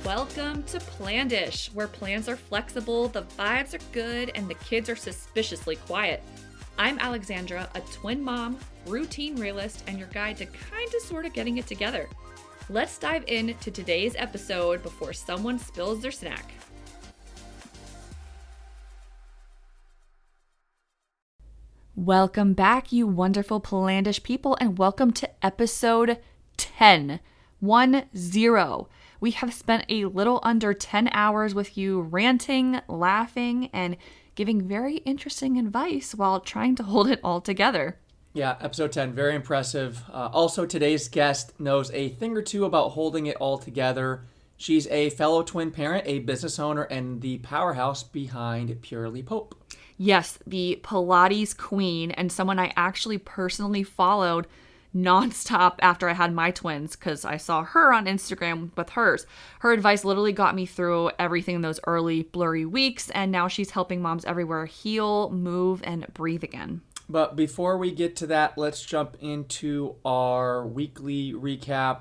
Welcome to Plandish, where plans are flexible, the vibes are good, and the kids are suspiciously quiet. I'm Alexandra, a twin mom, routine realist, and your guide to kinda sorta getting it together. Let's dive into today's episode before someone spills their snack. Welcome back, you wonderful Plandish people, and welcome to episode 10. 1-0. We have spent a little under 10 hours with you ranting, laughing, and giving very interesting advice while trying to hold it all together. Yeah, episode 10, very impressive. Also, today's guest knows a thing or two about holding it all together. She's a fellow twin parent, a business owner, and the powerhouse behind PurelyPope. Yes, the Pilates queen, and someone I actually personally followed nonstop after I had my twins because I saw her on Instagram with hers. Her advice literally got me through everything in those early blurry weeks, and now she's helping moms everywhere heal, move, and breathe again. But before we get to that, let's jump into our weekly recap.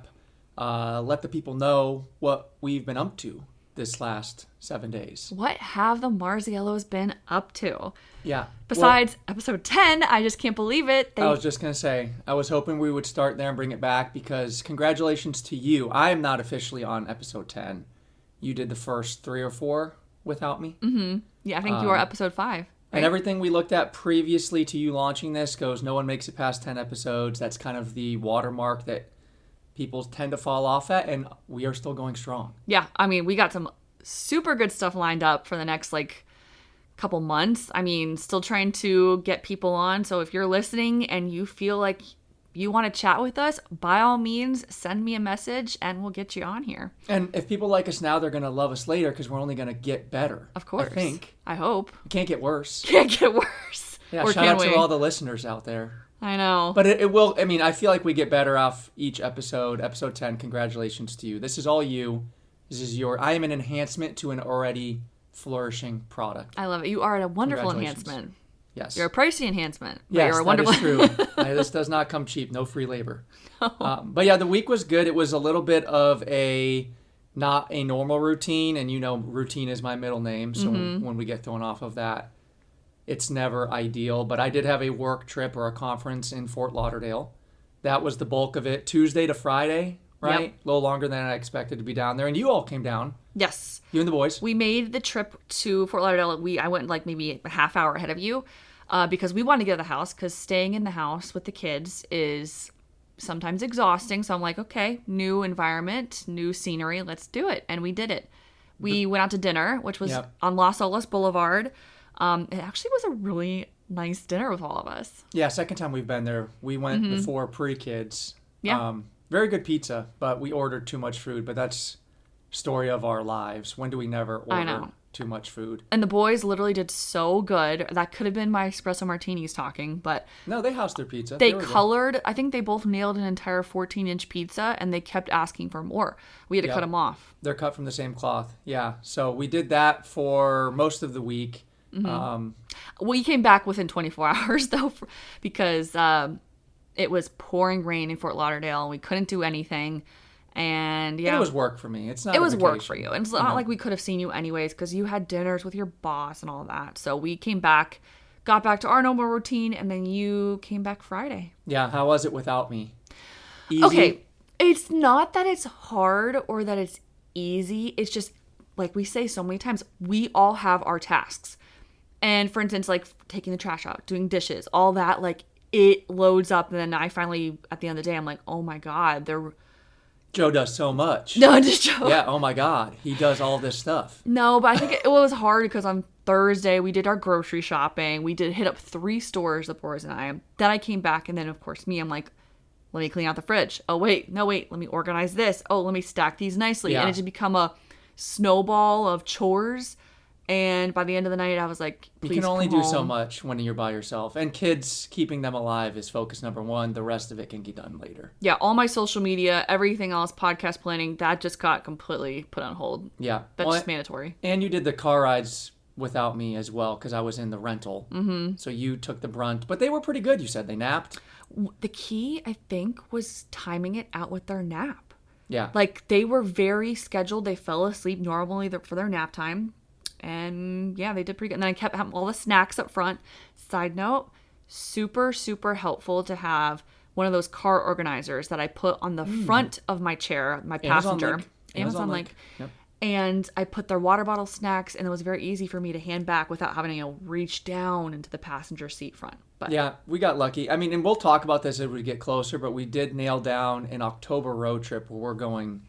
Let the people know what we've been up to this last 7 days. What have the Marziellos been up to? Yeah. Besides episode 10, I just can't believe it. I was just going to say, I was hoping we would start there and bring it back because congratulations to you. I am not officially on episode 10. You did the first 3 or 4 without me. Mm-hmm. Yeah, I think you are episode 5. Right? And everything we looked at previously to you launching this goes, no one makes it past 10 episodes. That's kind of the watermark that people tend to fall off at, and we are still going strong. Yeah, I mean, we got some super good stuff lined up for the next, couple months. I mean, still trying to get people on. So if you're listening and you feel like you want to chat with us, by all means, send me a message and we'll get you on here. And if people like us now, they're going to love us later because we're only going to get better. Of course. I think. I hope. It can't get worse. Can't get worse. Yeah, shout out to all the listeners out there. I know. But it will, I mean, I feel like we get better off each episode. Episode 10, congratulations to you. This is all you. I am an enhancement to an already flourishing product. I love it. You are a wonderful enhancement. Yes. You're a pricey enhancement. Yes, you're a wonderful... that is true. This does not come cheap. No free labor. But yeah, the week was good. It was a little bit of not a normal routine. And routine is my middle name. So when we get thrown off of that, it's never ideal. But I did have a work trip or a conference in Fort Lauderdale. That was the bulk of it. Tuesday to Friday, right? Yep. A little longer than I expected to be down there. And you all came down. Yes. You and the boys. We made the trip to Fort Lauderdale. I went maybe a half hour ahead of you because we wanted to get out of the house because staying in the house with the kids is sometimes exhausting. So I'm like, okay, new environment, new scenery. Let's do it. And we did it. We went out to dinner, which was on Las Olas Boulevard. It actually was a really nice dinner with all of us. Yeah, second time we've been there. We went before pre-kids. Yeah. Very good pizza, but we ordered too much food. But that's story of our lives. When do we never order too much food? And the boys literally did so good. That could have been my espresso martinis talking, but... No, they housed their pizza. They colored... I think they both nailed an entire 14-inch pizza, and they kept asking for more. We had to cut them off. They're cut from the same cloth. Yeah. So we did that for most of the week. We came back within 24 hours, though, because it was pouring rain in Fort Lauderdale, and we couldn't do anything. And it was work for me. It's not. It was work for you. And it's not like we could have seen you anyways because you had dinners with your boss and all that. So we came back, got back to our normal routine, and then you came back Friday. Yeah. How was it without me? Easy? Okay. It's not that it's hard or that it's easy. It's just like we say so many times, we all have our tasks. And for instance, like taking the trash out, doing dishes, all that, it loads up. And then I finally, at the end of the day, I'm like, oh my God, Joe does so much. No, just Joe. Yeah, oh my God. He does all this stuff. No, but I think it was hard because on Thursday we did our grocery shopping. We did hit up 3 stores, the boys and I. Then I came back and then, of course, I'm like, let me clean out the fridge. Oh, wait. Let me organize this. Oh, let me stack these nicely. Yeah. And it just become a snowball of chores. And by the end of the night, I was like, please You can only come do home. so much when you're by yourself. And kids, keeping them alive is focus number 1. The rest of it can get done later. Yeah, all my social media, everything else, podcast planning, that just got completely put on hold. Yeah. That's just mandatory. And you did the car rides without me as well because I was in the rental. Mm-hmm. So you took the brunt. But they were pretty good, you said. They napped. The key, I think, was timing it out with their nap. Yeah. Like, they were very scheduled. They fell asleep normally for their nap time. And yeah, they did pretty good. And then I kept having all the snacks up front. Side note, super, super helpful to have one of those car organizers that I put on the front of my chair, my passenger. Amazon link. Yep. And I put their water bottle, snacks, and it was very easy for me to hand back without having to reach down into the passenger seat front. But yeah, we got lucky. I mean, and we'll talk about this as we get closer, but we did nail down an October road trip where we're going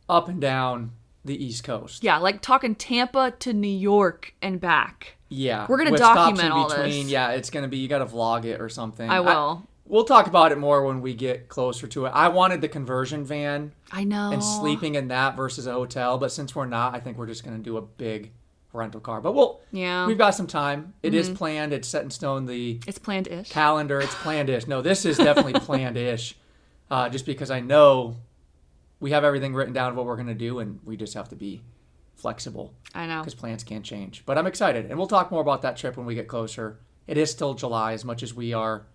up and down the East Coast. Yeah, like talking Tampa to New York and back. Yeah. We're going to with document stops in all between. this. Yeah, it's going to be, you got to vlog it or something. I will. We'll talk about it more when we get closer to it. I wanted the conversion van. I know. And sleeping in that versus a hotel. But since we're not, I think we're just going to do a big rental car. But we've got some time. It is planned. It's set in stone. It's planned-ish. Calendar. It's planned-ish. No, this is definitely planned-ish. Just because I know we have everything written down of what we're going to do, and we just have to be flexible. I know. Because plans can't change. But I'm excited. And we'll talk more about that trip when we get closer. It is still July, as much as we are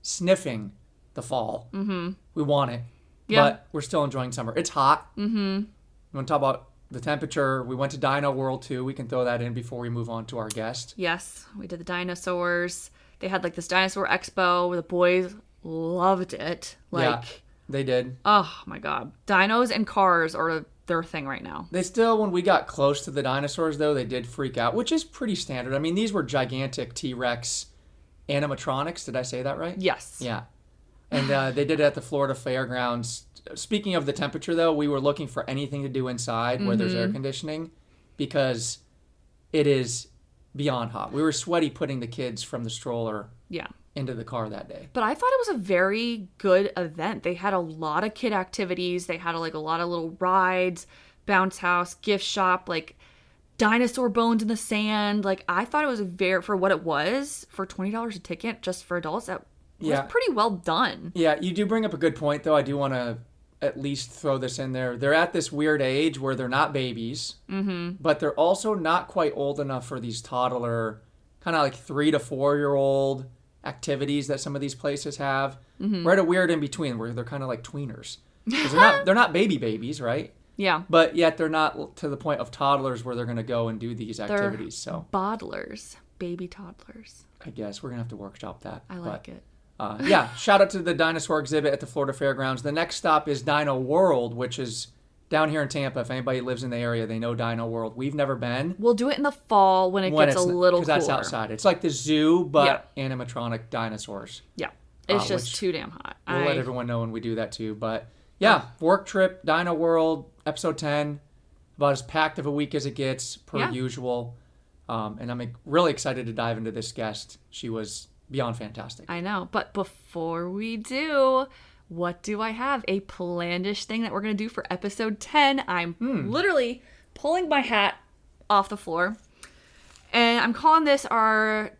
sniffing the fall. Mm-hmm. We want it. Yeah. But we're still enjoying summer. It's hot. Mm-hmm. You want to talk about the temperature? We went to Dino World, too. We can throw that in before we move on to our guest. Yes. We did the dinosaurs. They had, like, this dinosaur expo where the boys loved it. Yeah, they did. Oh, my God. Dinos and cars are their thing right now. They still, when we got close to the dinosaurs, though, they did freak out, which is pretty standard. I mean, these were gigantic T-Rex animatronics. Did I say that right? Yes. Yeah. And they did it at the Florida Fairgrounds. Speaking of the temperature, though, we were looking for anything to do inside where there's air conditioning because it is beyond hot. We were sweaty putting the kids from the stroller into the car that day. But I thought it was a very good event. They had a lot of kid activities. They had like a lot of little rides, bounce house, gift shop, like dinosaur bones in the sand. Like, I thought it was for what it was, for $20 a ticket just for adults. That was pretty well done. Yeah, you do bring up a good point, though. I do want to at least throw this in there. They're at this weird age where they're not babies, but they're also not quite old enough for these toddler, kind of like 3 to 4 year old activities that some of these places have. We're at a weird in between where they're kind of like tweeners. 'Cause they're not babies, right? Yeah. But yet they're not to the point of toddlers where they're going to go and do these activities. They're boddlers, baby toddlers. I guess we're going to have to workshop that. I like it. Shout out to the dinosaur exhibit at the Florida Fairgrounds. The next stop is Dino World, which is down here in Tampa. If anybody lives in the area, they know Dino World. We've never been. We'll do it in the fall when it gets a little cooler. Because that's outside. It's like the zoo, but animatronic dinosaurs. Yeah. It's just too damn hot. We'll let everyone know when we do that too. But yeah, work trip, Dino World, episode 10. About as packed of a week as it gets, per usual. And I'm really excited to dive into this guest. She was beyond fantastic. I know. But before we do, what do I have? A planned-ish thing that we're going to do for episode 10. I'm literally pulling my hat off the floor. And I'm calling this our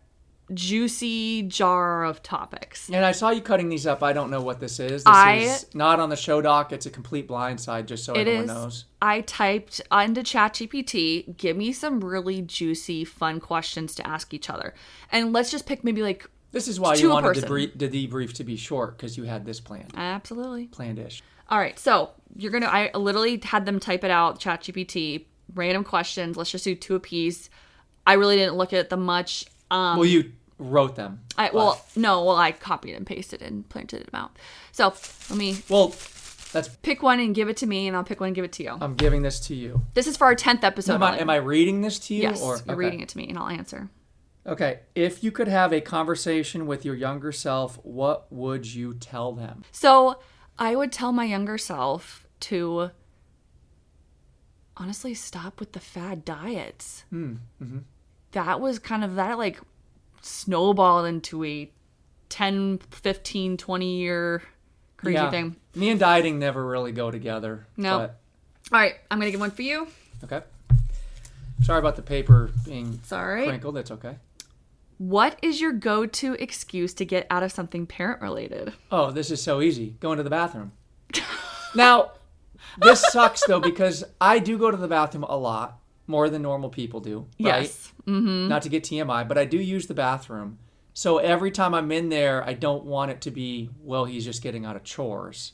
juicy jar of topics. And I saw you cutting these up. I don't know what this is. This is not on the show doc. It's a complete blindside, just so everyone knows. I typed into ChatGPT, give me some really juicy, fun questions to ask each other. And let's just pick maybe like this is why you wanted the debrief to be short, because you had this planned. Absolutely. Planned-ish. All right. So I literally had them type it out, ChatGPT, random questions. Let's just do 2 apiece. I really didn't look at them much. Well, you wrote them. I copied and pasted and printed them out. So let me pick one and give it to me, and I'll pick one and give it to you. I'm giving this to you. This is for our 10th episode. Am I reading this to you? Yes, you're reading it to me, and I'll answer. Okay. If you could have a conversation with your younger self, what would you tell them? So I would tell my younger self to honestly stop with the fad diets. Mm-hmm. That was that snowballed into a 10, 15, 20 year crazy thing. Me and dieting never really go together. No. All right. I'm going to give one for you. Okay. Sorry about the paper being crinkled. It's okay. What is your go-to excuse to get out of something parent-related? Oh, this is so easy. Going to the bathroom. Now, this sucks, though, because I do go to the bathroom a lot, more than normal people do, right? Yes. Mm-hmm. Not to get TMI, but I do use the bathroom. So every time I'm in there, I don't want it to be, well, he's just getting out of chores.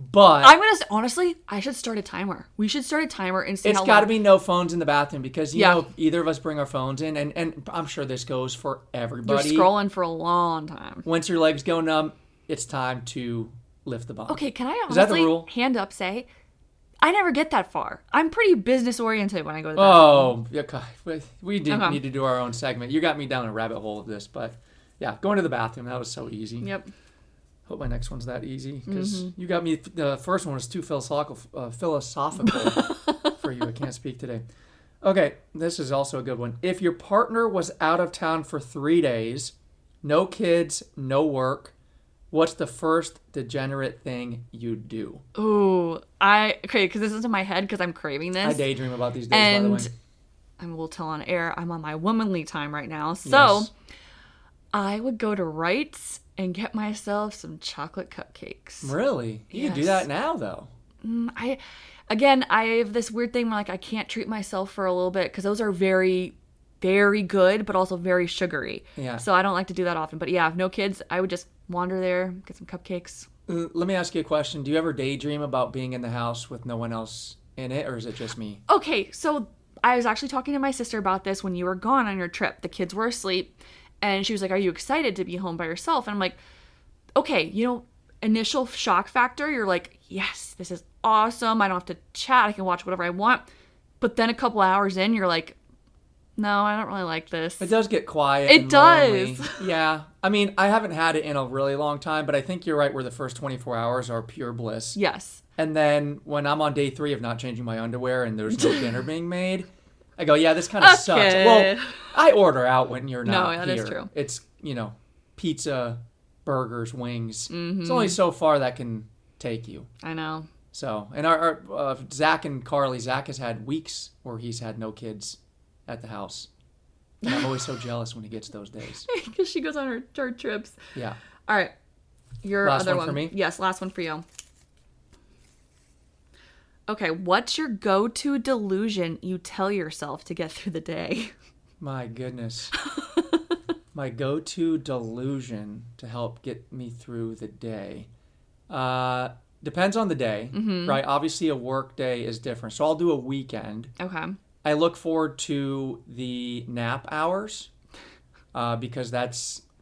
But I'm gonna honestly, I should start a timer. We should start a timer and see it's how got to long. be no phones in the bathroom because, you Yeah. know, either of us bring our phones in, and I'm sure this goes for You're everybody. scrolling for a long time. Once your legs go numb, it's time to lift the bomb. Okay, can I Is that the honestly rule? hand up say I never get that far. I'm pretty business oriented when I go to the bathroom. Oh, okay. We didn't Okay. need to do our own segment. You got me down a rabbit hole of this, but yeah, going to the bathroom, that was so easy. Yep. Hope my next one's that easy because you got me. The first one was too philosophical for you. I can't speak today. Okay, this is also a good one. If your partner was out of town for 3 days, no kids, no work, what's the first degenerate thing you'd do? Ooh, okay, because this is in my head because I'm craving this. I daydream about these days, by the way. And I will tell on air, I'm on my womanly time right now. So Yes. I would go to Wright's and get myself some chocolate cupcakes. Really? You can do Yes. that now, though. I have this weird thing where like I can't treat myself for a little bit because those are very, very good, but also very sugary. Yeah. So I don't like to do that often. But yeah, if no kids, I would just wander there, get some cupcakes. Let me ask you a question. Do you ever daydream about being in the house with no one else in it, or is it just me? Okay, so I was actually talking to my sister about this when you were gone on your trip. The kids were asleep, and she was like, "Are you excited to be home by yourself?" And I'm like, "Okay, initial shock factor, you're like, yes, this is awesome. I don't have to chat. I can watch whatever I want." But then a couple hours in, you're like, "No, I don't really like this." It does get quiet. It and does. lonely. Yeah. I mean, I haven't had it in a really long time, but I think you're right where the first 24 hours are pure bliss. Yes. And then when I'm on day 3 of not changing my underwear and there's no dinner being made, I go, yeah, this kind of sucks. Okay. Well, I order out when you're not No, that here. is true. It's, pizza, burgers, wings. Mm-hmm. It's only so far that can take you. I know. So, and our Zach and Carly, Zach has had weeks where he's had no kids at the house. And I'm always so jealous when he gets those days. Because she goes on her trips. Yeah. All right. Your Last other one for me? Yes, last one for you. Okay, what's your go-to delusion you tell yourself to get through the day? My goodness. My go-to delusion to help get me through the day. Depends on the day, right? Obviously, a work day is different. So I'll do a weekend. Okay. I look forward to the nap hours because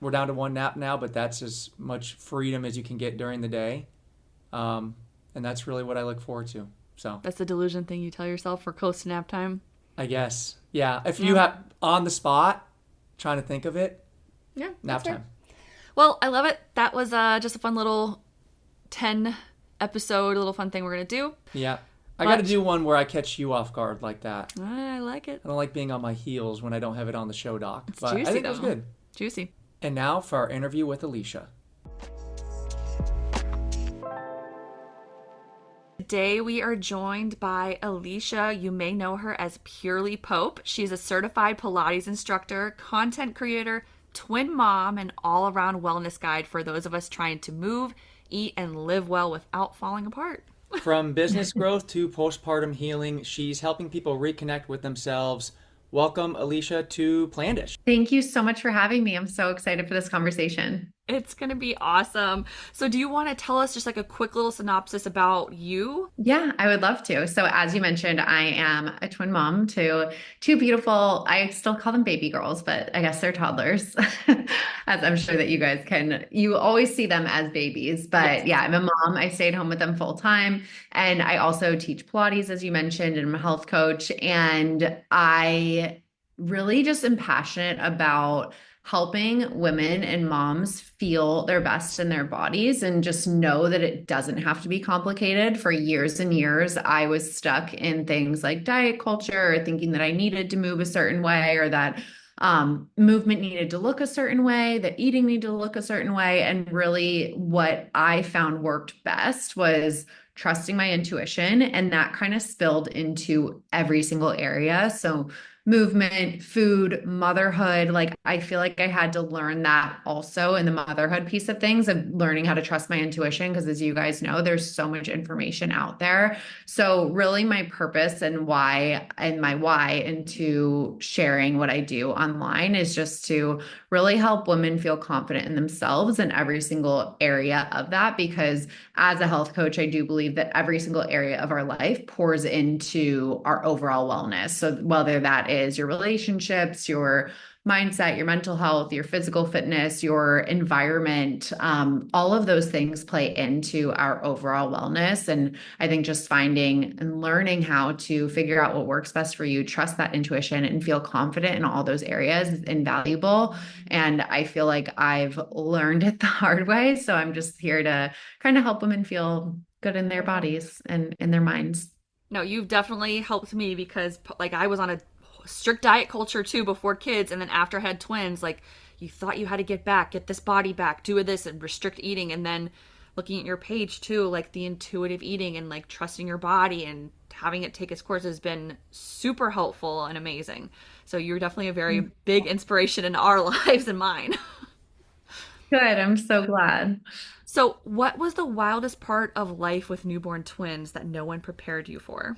we're down to one nap now, but that's as much freedom as you can get during the day. And that's really what I look forward to. So That's the delusion thing you tell yourself for close to nap time? I guess, yeah. If you have on the spot, trying to think of it, Yeah, nap that's fair. time. Well, I love it. That was just a fun little 10 episode, little fun thing we're going to do. Yeah. I got to But- do one where I catch you off guard like that. I like it. I don't like being on my heels when I don't have it on the show doc. It's But I juicy, think it was though. good. Juicy. And now for our interview with Alysia. Today we are joined by Alysia. You may know her as PurelyPope. She's a certified Pilates instructor, content creator, twin mom, and all-around wellness guide for those of us trying to move, eat, and live well without falling apart. From business growth to postpartum healing, she's helping people reconnect with themselves. Welcome, Alysia, to Plandish. Thank you so much for having me. I'm so excited for this conversation. It's going to be awesome. So do you want to tell us just like a quick little synopsis about you? Yeah, I would love to. So as you mentioned, I am a twin mom to two beautiful, I still call them baby girls, but I guess they're toddlers, as I'm sure that you always see them as babies. But yeah, I'm a mom. I stayed home with them full time. And I also teach Pilates, as you mentioned, and I'm a health coach. And I really just am passionate about helping women and moms feel their best in their bodies and just know that it doesn't have to be complicated. For years and years, I was stuck in things like diet culture, or thinking that I needed to move a certain way, or that movement needed to look a certain way, that eating needed to look a certain way. And really what I found worked best was trusting my intuition. And that kind of spilled into every single area. So movement, food, motherhood. Like I feel like I had to learn that also in the motherhood piece of things, of learning how to trust my intuition. Because as you guys know, there's so much information out there. So really my purpose and why and my why into sharing what I do online is just to really help women feel confident in themselves in every single area of that. Because as a health coach, I do believe that every single area of our life pours into our overall wellness. So whether that is your relationships, your mindset, your mental health, your physical fitness, your environment, all of those things play into our overall wellness. And I think just finding and learning how to figure out what works best for you, trust that intuition, and feel confident in all those areas is invaluable. And I feel like I've learned it the hard way. So I'm just here to kind of help women feel good in their bodies and in their minds. No, you've definitely helped me because like I was on a strict diet culture too before kids, and then after I had twins, like you thought you had to get this body back, do this and restrict eating, and then looking at your page too, like the intuitive eating and like trusting your body and having it take its course has been super helpful and amazing. So you're definitely a very big inspiration in our lives and mine. Good. I'm so glad. So, what was the wildest part of life with newborn twins that no one prepared you for?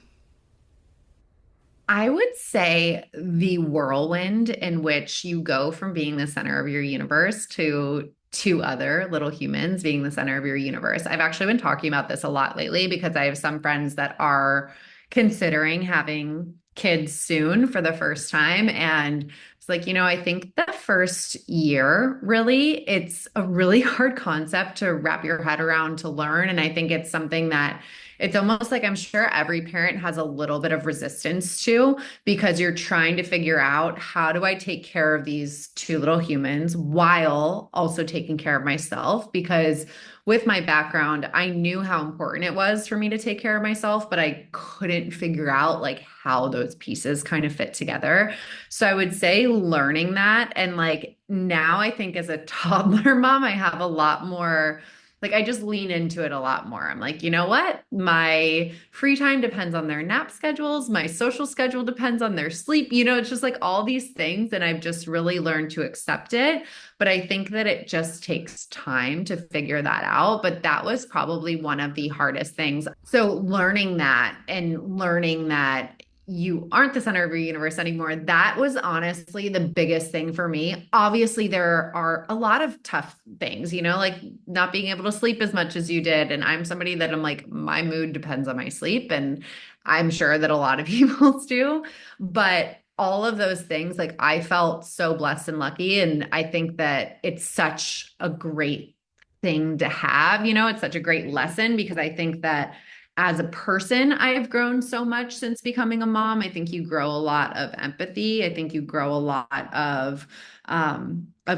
I would say the whirlwind in which you go from being the center of your universe to two other little humans being the center of your universe. I've actually been talking about this a lot lately because I have some friends that are considering having kids soon for the first time. And it's like, I think the first year, really, it's a really hard concept to wrap your head around to learn. And I think it's something that it's almost like I'm sure every parent has a little bit of resistance to, because you're trying to figure out, how do I take care of these two little humans while also taking care of myself? Because with my background, I knew how important it was for me to take care of myself, but I couldn't figure out like how those pieces kind of fit together. So I would say learning that, and like now I think as a toddler mom, I have a lot more, like I just lean into it a lot more. I'm like, you know what? My free time depends on their nap schedules. My social schedule depends on their sleep. It's just like all these things. And I've just really learned to accept it. But I think that it just takes time to figure that out. But that was probably one of the hardest things. So learning that, and learning that you aren't the center of your universe anymore. That was honestly the biggest thing for me. Obviously, there are a lot of tough things, like not being able to sleep as much as you did. And I'm somebody that I'm like, my mood depends on my sleep. And I'm sure that a lot of people's do. But all of those things, like I felt so blessed and lucky. And I think that it's such a great thing to have, it's such a great lesson, because I think that as a person, I have grown so much since becoming a mom. I think you grow a lot of empathy. I think you grow a lot of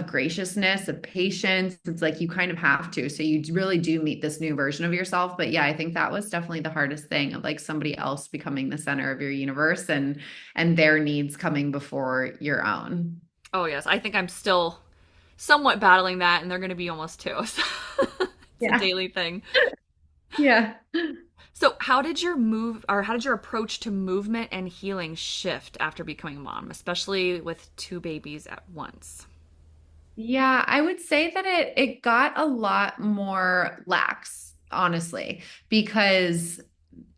graciousness, of patience. It's like you kind of have to. So you really do meet this new version of yourself. But yeah, I think that was definitely the hardest thing, of like somebody else becoming the center of your universe, and their needs coming before your own. Oh, yes. I think I'm still somewhat battling that, and they're going to be almost two. So it's a daily thing. Yeah. So, how did your approach to movement and healing shift after becoming a mom, especially with two babies at once? Yeah, I would say that it got a lot more lax, honestly, because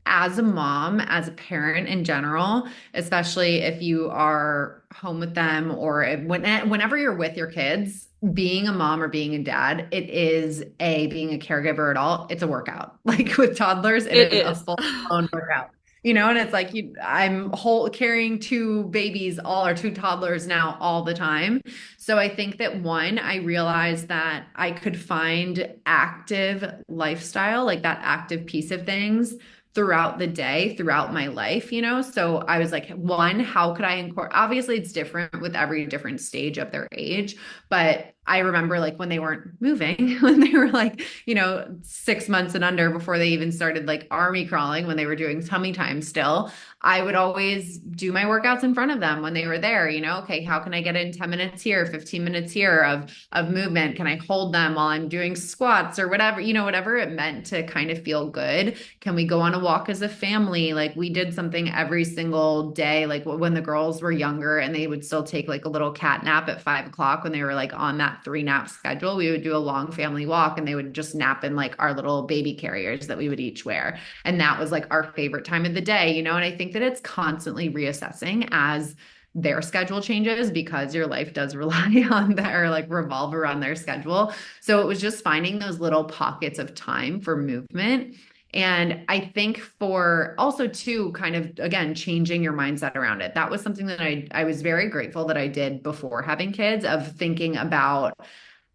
as a mom, as a parent in general, especially if you are home with them, or whenever you're with your kids, being a mom or being a dad, it is being a caregiver at all. It's a workout. Like with toddlers, it It is a is. full-blown workout. And it's like I'm carrying two babies or two toddlers now all the time. So I think that one, I realized that I could find active lifestyle, like that active piece of things throughout the day, throughout my life. So I was like, one, how could I incorporate? Obviously, it's different with every different stage of their age, but I remember like when they weren't moving, when they were like, 6 months and under, before they even started like army crawling, when they were doing tummy time still, I would always do my workouts in front of them when they were there. Okay, how can I get in 10 minutes here, 15 minutes here of movement? Can I hold them while I'm doing squats or whatever, whatever it meant to kind of feel good? Can we go on a walk as a family. Like we did something every single day, like when the girls were younger and they would still take like a little cat nap at 5 o'clock when they were like on that 3 nap schedule. We would do a long family walk and they would just nap in like our little baby carriers that we would each wear. And that was like our favorite time of the day, you know? And I think that it's constantly reassessing as their schedule changes because your life does rely on their like revolve around their schedule. So it was just finding those little pockets of time for movement. And I think for also too, kind of again, changing your mindset around it. That was something that I was very grateful that I did before having kids, of thinking about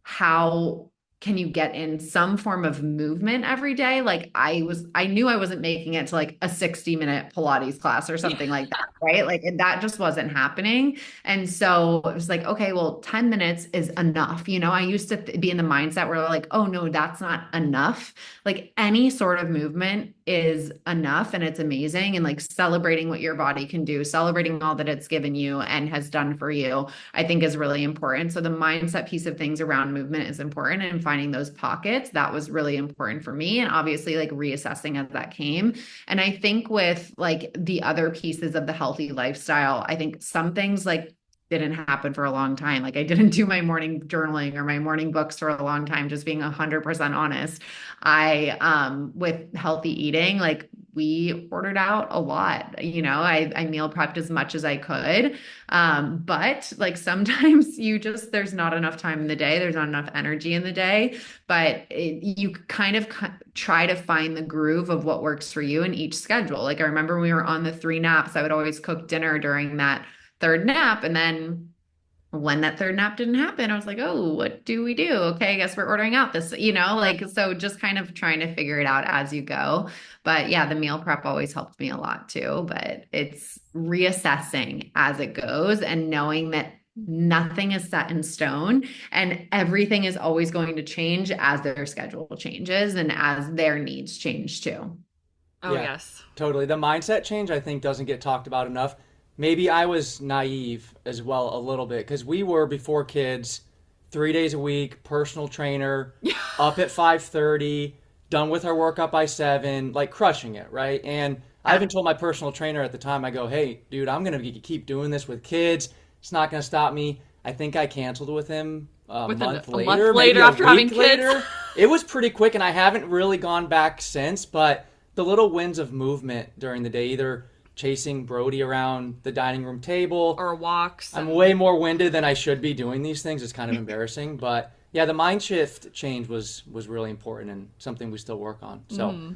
how can you get in some form of movement every day? Like I knew I wasn't making it to like a 60-minute Pilates class or something like that, right? Like that just wasn't happening. And so it was like, okay, well, 10 minutes is enough. You know, I used to be in the mindset where like, oh no, that's not enough. Like any sort of movement is enough and it's amazing. And like celebrating what your body can do, celebrating all that it's given you and has done for you, I think is really important. So the mindset piece of things around movement is important, and finding those pockets, that was really important for me. And obviously like reassessing as that came. And I think with like the other pieces of the healthy lifestyle, I think some things like didn't happen for a long time. Like I didn't do my morning journaling or my morning books for a long time, just being 100% honest. With healthy eating, like we ordered out a lot, you know, I meal prepped as much as I could. But like sometimes there's not enough time in the day. There's not enough energy in the day, but you kind of try to find the groove of what works for you in each schedule. Like I remember when we were on the 3 naps, I would always cook dinner during that third nap. And then when that third nap didn't happen, I was like, oh, what do we do? Okay, I guess we're ordering out this, you know, like, so just kind of trying to figure it out as you go. But yeah, the meal prep always helped me a lot too, but it's reassessing as it goes and knowing that nothing is set in stone and everything is always going to change as their schedule changes and as their needs change too. Oh, Yeah, yes. totally. The mindset change, I think, doesn't get talked about enough. Maybe I was naive as well a little bit, because we were, before kids, 3 days a week, personal trainer, up at 5:30, done with our workout by 7, like crushing it, right? And I even told my personal trainer at the time, I go, hey, dude, I'm going to keep doing this with kids. It's not going to stop me. I think I canceled with him a month later, maybe after a having week kids. later. It was pretty quick, and I haven't really gone back since, but the little wins of movement during the day, either chasing Brody around the dining room table Or walks. I'm way more winded than I should be doing these things. It's kind of embarrassing, but yeah, the mind shift change was really important and something we still work on. So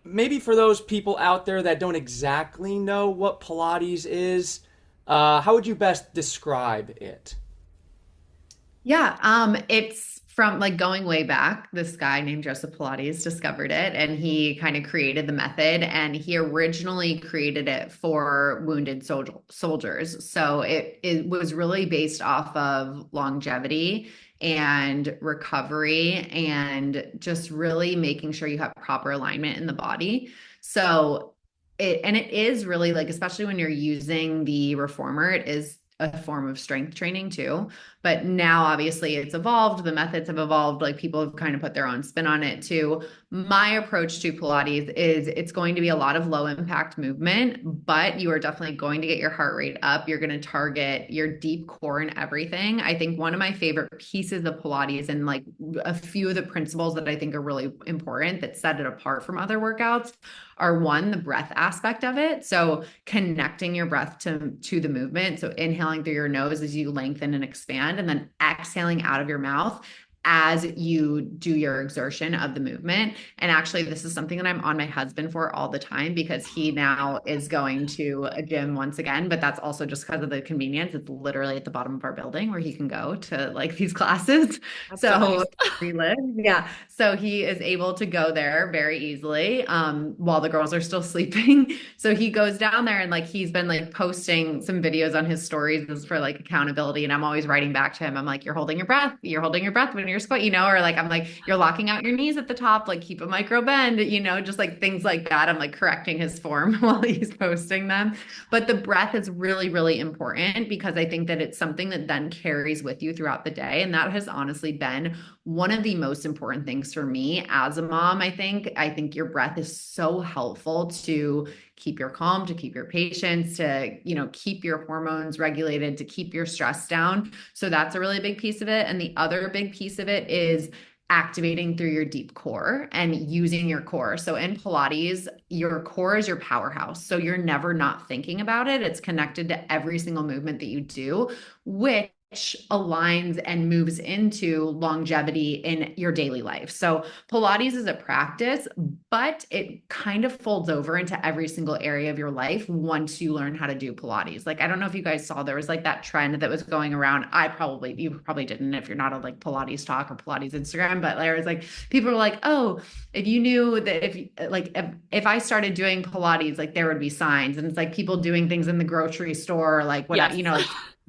maybe for those people out there that don't exactly know what Pilates is, how would you best describe it? Yeah, it's from like going way back. This guy named Joseph Pilates discovered it and he kind of created the method, and he originally created it for wounded soldiers. So it was really based off of longevity and recovery and just really making sure you have proper alignment in the body. So it is really like, especially when you're using the reformer, it is a form of strength training too. But now obviously it's evolved. The methods have evolved. Like people have kind of put their own spin on it too. My approach to Pilates is it's going to be a lot of low impact movement, but you are definitely going to get your heart rate up. You're going to target your deep core and everything. I think one of my favorite pieces of Pilates, and like a few of the principles that I think are really important that set it apart from other workouts, are one, the breath aspect of it. So connecting your breath to the movement. So inhaling through your nose as you lengthen and expand, and then exhaling out of your mouth as you do your exertion of the movement. And actually, this is something that I'm on my husband for all the time, because he now is going to a gym once again, but that's also just because of the convenience. It's literally at the bottom of our building where he can go to like these classes. That's So nice. we live, yeah. So he is able to go there very easily while the girls are still sleeping. So he goes down there and like he's been like posting some videos on his stories for like accountability. And I'm always writing back to him. I'm like, you're holding your breath when your squat, or like, I'm like, you're locking out your knees at the top, like keep a micro bend, just like things like that. I'm like correcting his form while he's posting them. But the breath is really, really important because I think that it's something that then carries with you throughout the day. And that has honestly been one of the most important things for me as a mom. I think your breath is so helpful to keep your calm, to keep your patience, to, keep your hormones regulated, to keep your stress down. So that's a really big piece of it. And the other big piece of it is activating through your deep core and using your core. So in Pilates, your core is your powerhouse. So you're never not thinking about it. It's connected to every single movement that you do, which aligns and moves into longevity in your daily life. So Pilates is a practice, but it kind of folds over into every single area of your life once you learn how to do Pilates. Like, I don't know if you guys saw, there was like that trend that was going around. You probably didn't if you're not on like Pilates Talk or Pilates Instagram, but there was like, people were like, oh, if you knew that if I started doing Pilates, like there would be signs. And it's like people doing things in the grocery store, like what, Yes.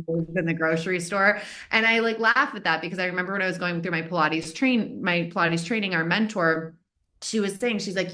like in the grocery store. And I like laugh at that because I remember when I was going through my Pilates training, our mentor, she was saying, she's like,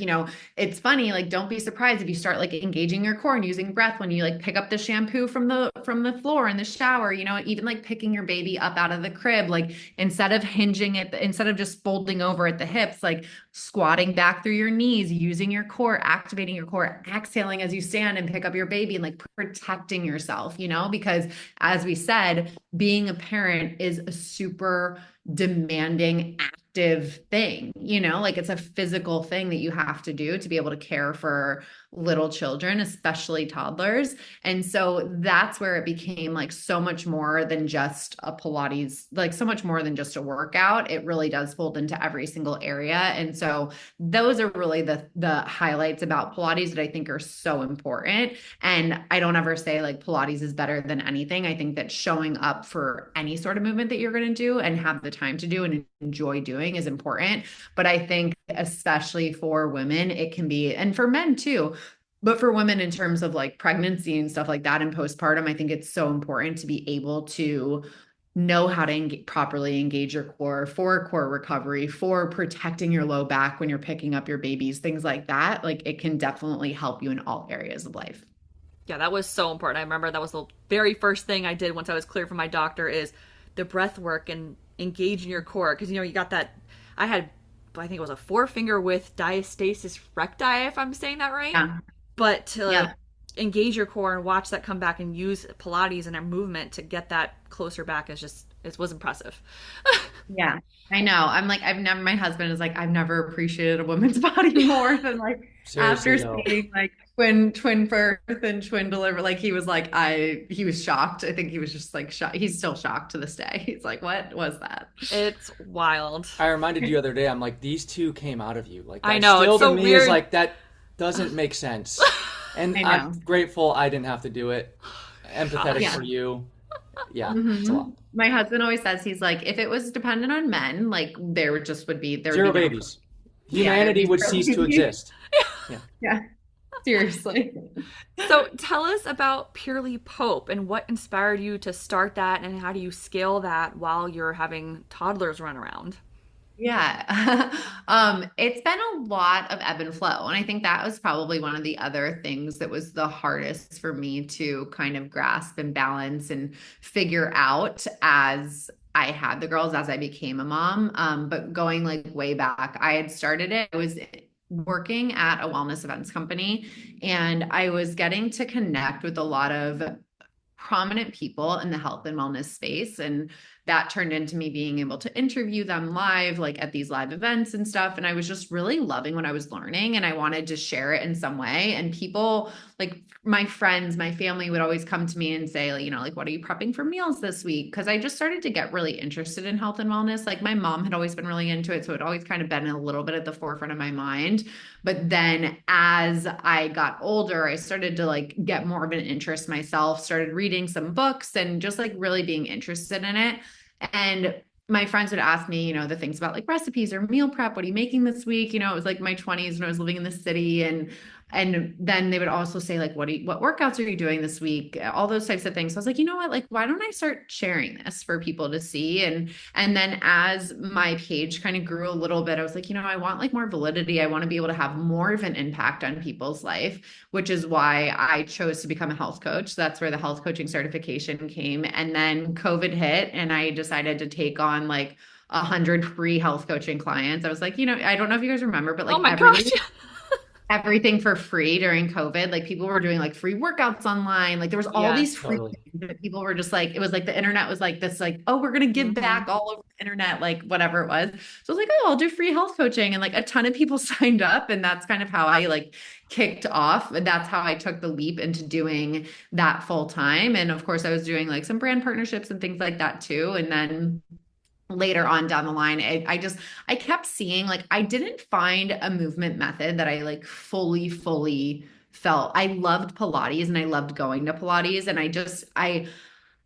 it's funny, like, don't be surprised if you start like engaging your core and using breath when you like pick up the shampoo from the floor in the shower, even like picking your baby up out of the crib, like instead of instead of just folding over at the hips, like squatting back through your knees, using your core, activating your core, exhaling as you stand and pick up your baby, and like protecting yourself, because as we said, being a parent is a super demanding active thing, like it's a physical thing that you have to do to be able to care for little children, especially toddlers. And so that's where it became like so much more than just a Pilates, like so much more than just a workout. It really does fold into every single area. And so those are really the highlights about Pilates that I think are so important. And I don't ever say like Pilates is better than anything. I think that showing up for any sort of movement that you're going to do and have the time to do and enjoy doing is important. But I think especially for women, it can be, and for men too, but for women in terms of like pregnancy and stuff like that and postpartum, I think it's so important to be able to know how to properly engage your core for core recovery, for protecting your low back when you're picking up your babies, things like that. Like it can definitely help you in all areas of life. Yeah, that was so important. I remember that was the very first thing I did once I was cleared from my doctor is the breath work and engaging your core. Because, you got that, I think it was a 4-finger width diastasis recti, if I'm saying that right. Yeah. But to engage your core and watch that come back and use Pilates and a movement to get that closer back it was impressive. Yeah, I know. I'm like, my husband is like, I've never appreciated a woman's body more than like Seriously, after no. seeing like twin birth and twin deliver. Like he was like, he was shocked. I think he was just like shocked. He's still shocked to this day. He's like, what was that? It's wild. I reminded you the other day, I'm like, these two came out of you. Like that I know, still it's so to me weird. is like that doesn't make sense. And I'm grateful I didn't have to do it. Empathetic for you. Yeah, it's a lot. My husband always says, he's like, if it was dependent on men, like there would be zero babies. Humanity would cease to exist. Yeah, seriously. So tell us about PurelyPope and what inspired you to start that, and how do you scale that while you're having toddlers run around? Yeah. It's been a lot of ebb and flow. And I think that was probably one of the other things that was the hardest for me to kind of grasp and balance and figure out as I had the girls, as I became a mom. But going like way back, I had started it. I was working at a wellness events company, and I was getting to connect with a lot of prominent people in the health and wellness space. And that turned into me being able to interview them live, like at these live events and stuff. And I was just really loving what I was learning, and I wanted to share it in some way. And people, like my friends, my family would always come to me and say, like, what are you prepping for meals this week? Cause I just started to get really interested in health and wellness. Like my mom had always been really into it. So it always kind of been a little bit at the forefront of my mind. But then as I got older, I started to like get more of an interest myself, started reading some books and just like really being interested in it. And my friends would ask me, the things about like recipes or meal prep. What are you making this week? It was like my 20s when I was living in the city, and And then they would also say like, what workouts are you doing this week? All those types of things. So I was like, you know what, like, why don't I start sharing this for people to see? And then as my page kind of grew a little bit, I was like, I want like more validity. I want to be able to have more of an impact on people's life, which is why I chose to become a health coach. So that's where the health coaching certification came. And then COVID hit and I decided to take on like 100 free health coaching clients. I was like, I don't know if you guys remember, but Oh like my gosh. everything for free during COVID. Like people were doing like free workouts online. Like there was all these Yes. free Totally. things that people were just like, it was like the internet was like this, like, oh, we're going to give Hmm. back all over the internet, like whatever it was. So I was like, oh, I'll do free health coaching. And like a ton of people signed up. And that's kind of how I like kicked off. And that's how I took the leap into doing that full time. And of course, I was doing like some brand partnerships and things like that too. And then later on down the line, I kept seeing like I didn't find a movement method that I like fully felt. I loved Pilates and I loved going to Pilates, and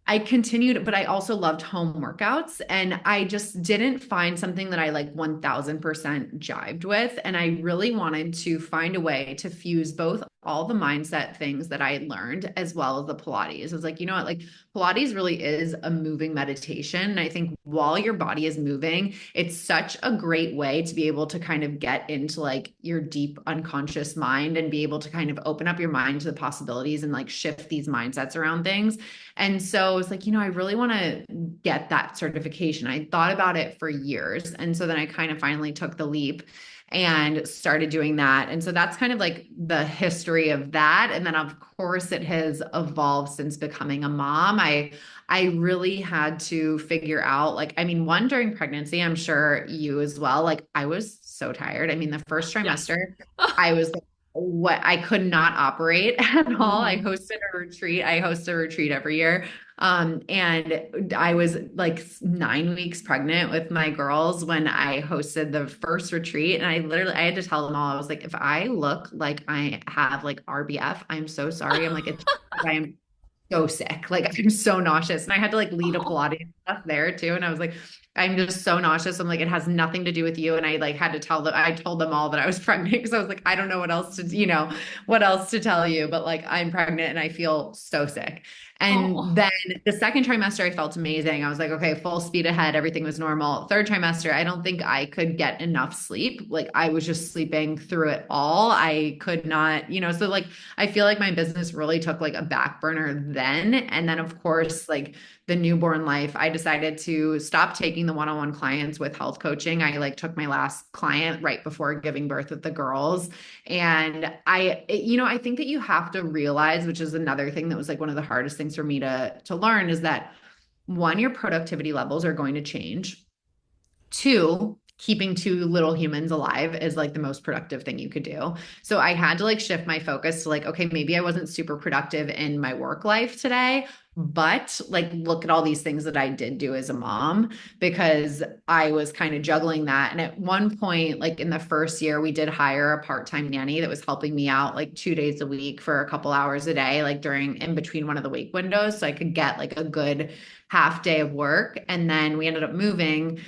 I continued, but I also loved home workouts, and I just didn't find something that I like 1000% jived with. And I really wanted to find a way to fuse both all the mindset things that I had learned as well as the Pilates. I was like, you know what, like Pilates really is a moving meditation. And I think while your body is moving, it's such a great way to be able to kind of get into like your deep unconscious mind and be able to kind of open up your mind to the possibilities and like shift these mindsets around things. And so I was like, I really want to get that certification. I thought about it for years. And so then I kind of finally took the leap and started doing that. And so that's kind of like the history of that. And then of course it has evolved since becoming a mom. I really had to figure out like, I mean, one during pregnancy, I'm sure you as well. Like I was so tired. I mean, the first Yes. trimester, I was like, what I could not operate at all. I Hmm. hosted a retreat. I host a retreat every year. And I was like 9 weeks pregnant with my girls when I hosted the first retreat. And I had to tell them all, I was like, if I look like I have like RBF, I'm so sorry. I'm like, I am so sick. Like I'm so nauseous. And I had to like lead a Oh, Pilates class there too. And I was like, I'm just so nauseous. I'm like, it has nothing to do with you. And I like had to I told them all that I was pregnant because I was like, I don't know what else what else to tell you, but like I'm pregnant and I feel so sick. And oh, then the second trimester, I felt amazing. I was like, okay, full speed ahead. Everything was normal. Third trimester, I don't think I could get enough sleep. Like I was just sleeping through it all. I could not, so like I feel like my business really took like a back burner then. And then, of course, like the newborn life, I decided to stop taking the one-on-one clients with health coaching. I like took my last client right before giving birth with the girls. And I think that you have to realize, which is another thing that was like one of the hardest things for me to learn, is that one, your productivity levels are going to change. Two, keeping two little humans alive is like the most productive thing you could do. So I had to like shift my focus to like, okay, maybe I wasn't super productive in my work life today, but like look at all these things that I did do as a mom, because I was kind of juggling that. And at one point, like in the first year, we did hire a part-time nanny that was helping me out like 2 days a week for a couple hours a day, like during in between one of the wake windows. So I could get like a good half day of work. And then we ended up moving.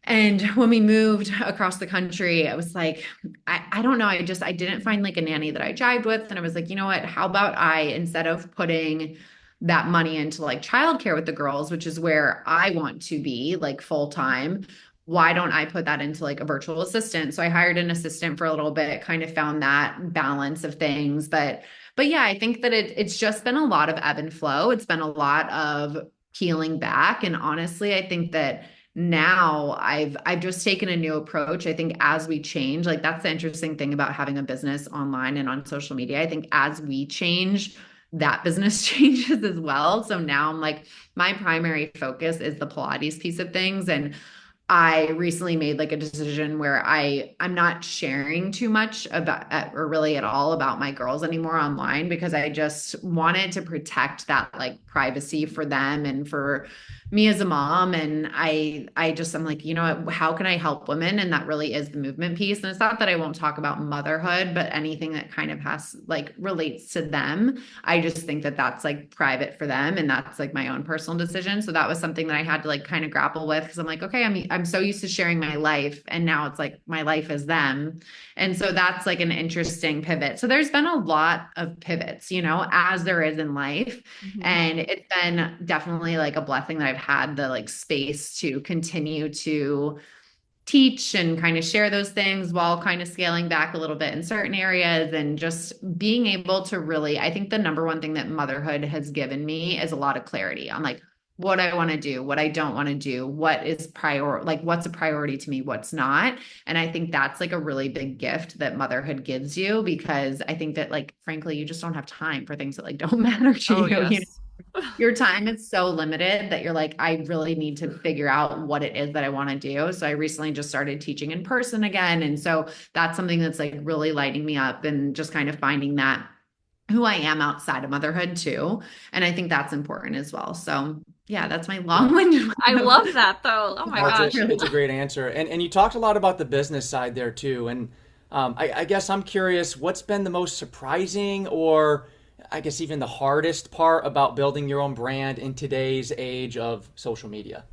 And when we moved across the country, I was like, I don't know. I didn't find like a nanny that I jived with. And I was like, you know what? How about instead of putting that money into like childcare with the girls, which is where I want to be like full time, why don't I put that into like a virtual assistant? So I hired an assistant for a little bit, kind of found that balance of things. But yeah, I think that it's just been a lot of ebb and flow. It's been a lot of peeling back. And honestly, I think that now I've just taken a new approach. I think as we change, like that's the interesting thing about having a business online and on social media. I think as we change, that business changes as well. So now I'm like, my primary focus is the Pilates piece of things. And I recently made like a decision where I'm not sharing too much about or really at all about my girls anymore online, because I just wanted to protect that like privacy for them and for me as a mom. And I'm like, you know what, how can I help women? And that really is the movement piece. And it's not that I won't talk about motherhood, but anything that kind of has like relates to them. I just think that that's like private for them. And that's like my own personal decision. So that was something that I had to like kind of grapple with, because I'm like, okay, I'm so used to sharing my life. And now it's like my life is them. And so that's like an interesting pivot. So there's been a lot of pivots, you know, as there is in life. Mhm. And it's been definitely like a blessing that I've had the like space to continue to teach and kind of share those things while kind of scaling back a little bit in certain areas, and just being able to really, I think the number one thing that motherhood has given me is a lot of clarity on like what I want to do, what I don't want to do, what is like what's a priority to me, what's not. And I think that's like a really big gift that motherhood gives you, because I think that like frankly you just don't have time for things that like don't matter to Oh, you. yes. Your time is so limited that you're like, I really need to figure out what it is that I want to do. So I recently just started teaching in person again. And so that's something that's like really lighting me up, and just kind of finding that who I am outside of motherhood too. And I think that's important as well. So yeah, that's my Yeah. long-winded way I of love that though. Oh my No, gosh. it's a great answer. And you talked a lot about the business side there too. And I guess I'm curious, what's been the most surprising, or I guess even the hardest part about building your own brand in today's age of social media?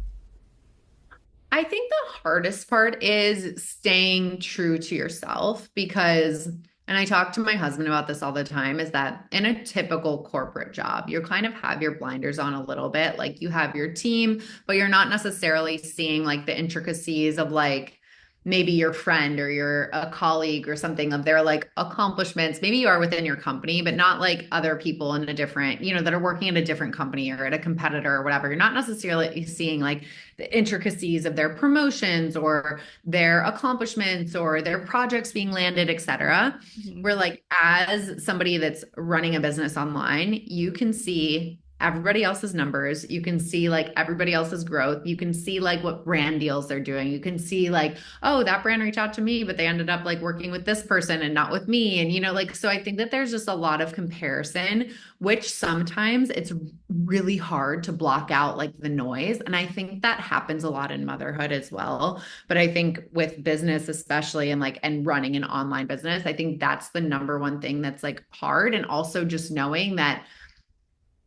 I think the hardest part is staying true to yourself, because, and I talk to my husband about this all the time, is that in a typical corporate job, you kind of have your blinders on a little bit. Like you have your team, but you're not necessarily seeing like the intricacies of like maybe your friend or your a colleague or something, of their like accomplishments. Maybe you are within your company, but not like other people in a different, you know, that are working at a different company or at a competitor or whatever. You're not necessarily seeing like the intricacies of their promotions or their accomplishments or their projects being landed, etc. Mhm. Where like as somebody that's running a business online, you can see everybody else's numbers. You can see like everybody else's growth. You can see like what brand deals they're doing. You can see like, oh, that brand reached out to me, but they ended up like working with this person and not with me. And, you know, like, so I think that there's just a lot of comparison, which sometimes it's really hard to block out like the noise. And I think that happens a lot in motherhood as well. But I think with business, especially, and like, and running an online business, I think that's the number one thing that's like hard. And also just knowing that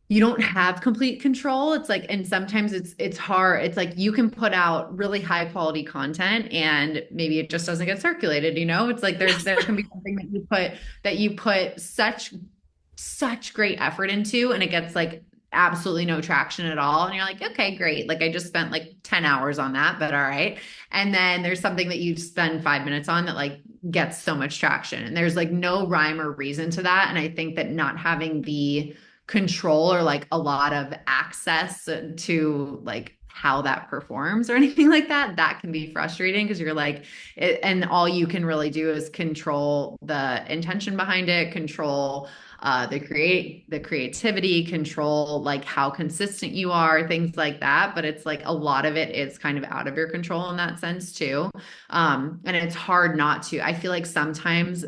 you don't have complete control. It's like, and sometimes it's hard. It's like you can put out really high quality content and maybe it just doesn't get circulated, you know? It's like there can be something that you put such great effort into, and it gets like absolutely no traction at all. And you're like, okay, great. Like I just spent like 10 hours on that, but all right. And then there's something that you spend 5 minutes on that like gets so much traction. And there's like no rhyme or reason to that. And I think that not having the control or like a lot of access to like how that performs or anything like that, that can be frustrating, because you're like and all you can really do is control the intention behind it, control the creativity, control like how consistent you are, things like that. But it's like a lot of it is kind of out of your control in that sense too. And it's hard not to. I feel like sometimes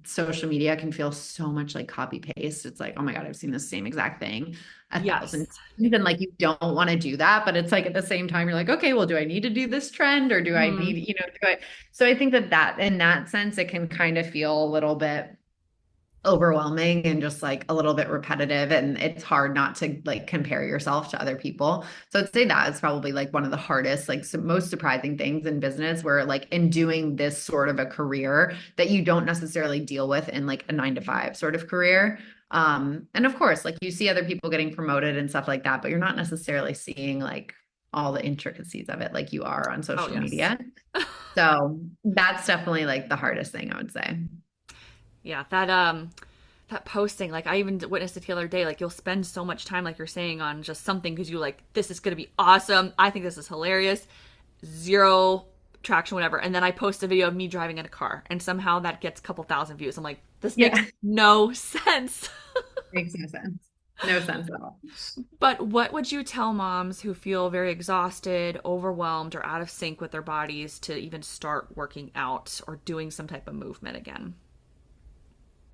social media can feel so much like copy paste. It's like, oh my God, I've seen the same exact thing a Yes. thousand times. And like, you don't want to do that. But it's like at the same time, you're like, okay, well, do I need to do this trend, or do I Mhm. need, you know, do I? So I think that in that sense, it can kind of feel a little bit overwhelming and just like a little bit repetitive, and it's hard not to like compare yourself to other people. So I'd say that is probably like one of the hardest, like most surprising things in business, where like in doing this sort of a career that you don't necessarily deal with in like a 9 to 5 sort of career. And of course, like you see other people getting promoted and stuff like that, but you're not necessarily seeing like all the intricacies of it like you are on Oh, social yes. media. So that's definitely like the hardest thing, I would say. Yeah, that posting, like I even witnessed it the other day, like you'll spend so much time like you're saying on just something because you like this is going to be awesome. I think this is hilarious. Zero traction whatever. And then I post a video of me driving in a car and somehow that gets a couple thousand views. I'm like, this makes Yeah. no sense. Makes no sense. No sense at all. But what would you tell moms who feel very exhausted, overwhelmed, or out of sync with their bodies to even start working out or doing some type of movement again?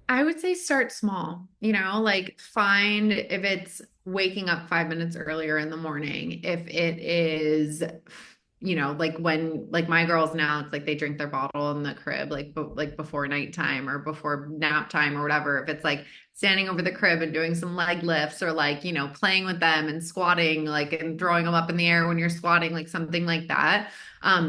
I would say start small, you know, like find if it's waking up 5 minutes earlier in the morning, if it is, like when like my girls now, it's like they drink their bottle in the crib like before nighttime or before nap time or whatever. If it's like standing over the crib and doing some leg lifts or like, playing with them and squatting like and throwing them up in the air when you're squatting, like something like that.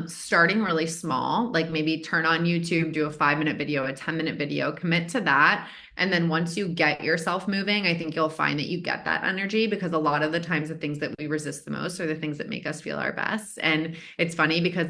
Starting really small, like maybe turn on YouTube, do a 5 minute video, a 10 minute video, commit to that. And then once you get yourself moving, I think you'll find that you get that energy, because a lot of the times the things that we resist the most are the things that make us feel our best. And it's funny because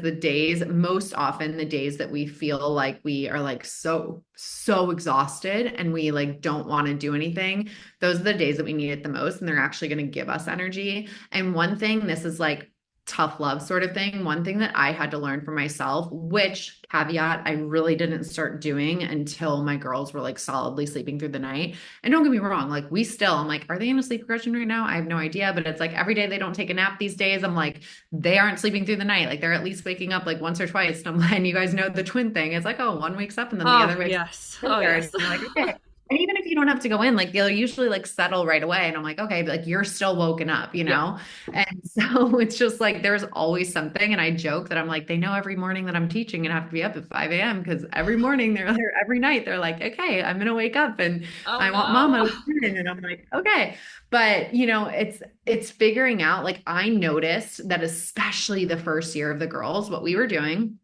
most often the days that we feel like we are like so exhausted and we like don't want to do anything, those are the days that we need it the most. And they're actually going to give us energy. And one thing, this is like tough love sort of thing. One thing that I had to learn for myself, which caveat, I really didn't start doing until my girls were like solidly sleeping through the night. And don't get me wrong, like I'm like, are they in a sleep regression right now? I have no idea, but it's like every day they don't take a nap these days. I'm like, they aren't sleeping through the night. Like they're at least waking up like once or twice. And I'm like, and you guys know the twin thing. It's like, oh, one wakes up and then the other wakes yes. up. Oh, yes. And you're like, okay. And even if you don't have to go in, like they'll usually like settle right away. And I'm like, okay, but like you're still woken up, Yeah. And so it's just like there's always something. And I joke that I'm like, they know every morning that I'm teaching and have to be up at 5 a.m. because every morning they're there, every night they're like, okay, I'm gonna wake up and Oh, I want no. mama to come in. And I'm like, okay. But it's figuring out, like I noticed that especially the first year of the girls, what we were doing,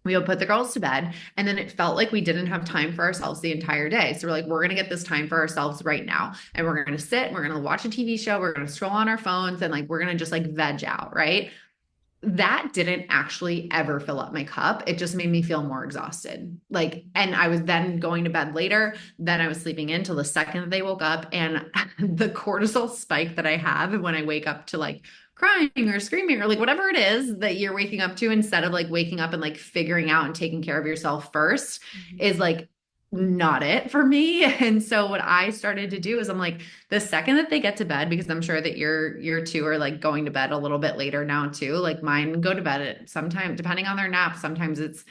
we would put the girls to bed, and then it felt like we didn't have time for ourselves the entire day. So we're like, we're going to get this time for ourselves right now. And we're going to sit, we're going to watch a TV show, we're going to scroll on our phones, and like, we're going to just like veg out. Right. That didn't actually ever fill up my cup. It just made me feel more exhausted. Like, and I was then going to bed later. Then I was sleeping in till the second that they woke up. And the cortisol spike that I have when I wake up to like crying or screaming or like whatever it is that you're waking up to, instead of like waking up and like figuring out and taking care of yourself first, is like not it for me. And so what I started to do is I'm like, the second that they get to bed, because I'm sure that your two are like going to bed a little bit later now too. Like mine go to bed at sometime, depending on their nap. Sometimes it's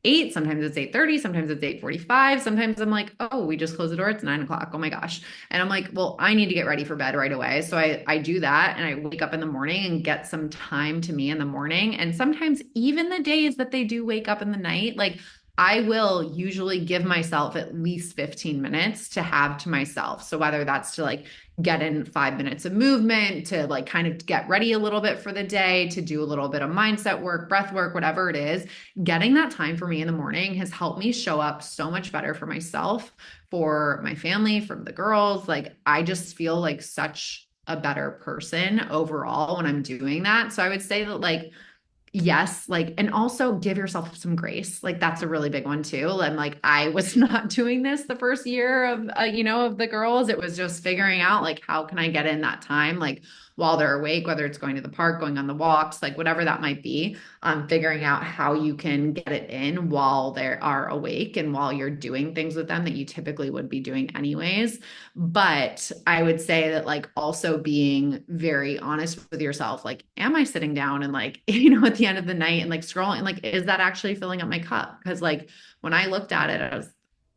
8, sometimes it's 8:30, sometimes it's 8:45. Sometimes I'm like, oh, we just closed the door. It's 9 o'clock. Oh my gosh. And I'm like, well, I need to get ready for bed right away. So I do that. And I wake up in the morning and get some time to me in the morning. And sometimes even the days that they do wake up in the night, like I will usually give myself at least 15 minutes to have to myself. So whether that's to like get in 5 minutes of movement, to like kind of get ready a little bit for the day, to do a little bit of mindset work, breath work, whatever it is, getting that time for me in the morning has helped me show up so much better for myself, for my family, for the girls. Like I just feel like such a better person overall when I'm doing that. So I would say that like, yes, like, and also give yourself some grace. Like that's a really big one too. And like, I was not doing this the first year of, of the girls. It was just figuring out like, how can I get in that time? Like while they're awake, whether it's going to the park, going on the walks, like whatever that might be, figuring out how you can get it in while they are awake and while you're doing things with them that you typically would be doing anyways. But I would say that like also being very honest with yourself, like, am I sitting down and like, at the end of the night and like scrolling, like, is that actually filling up my cup? Because like when I looked at it, I was,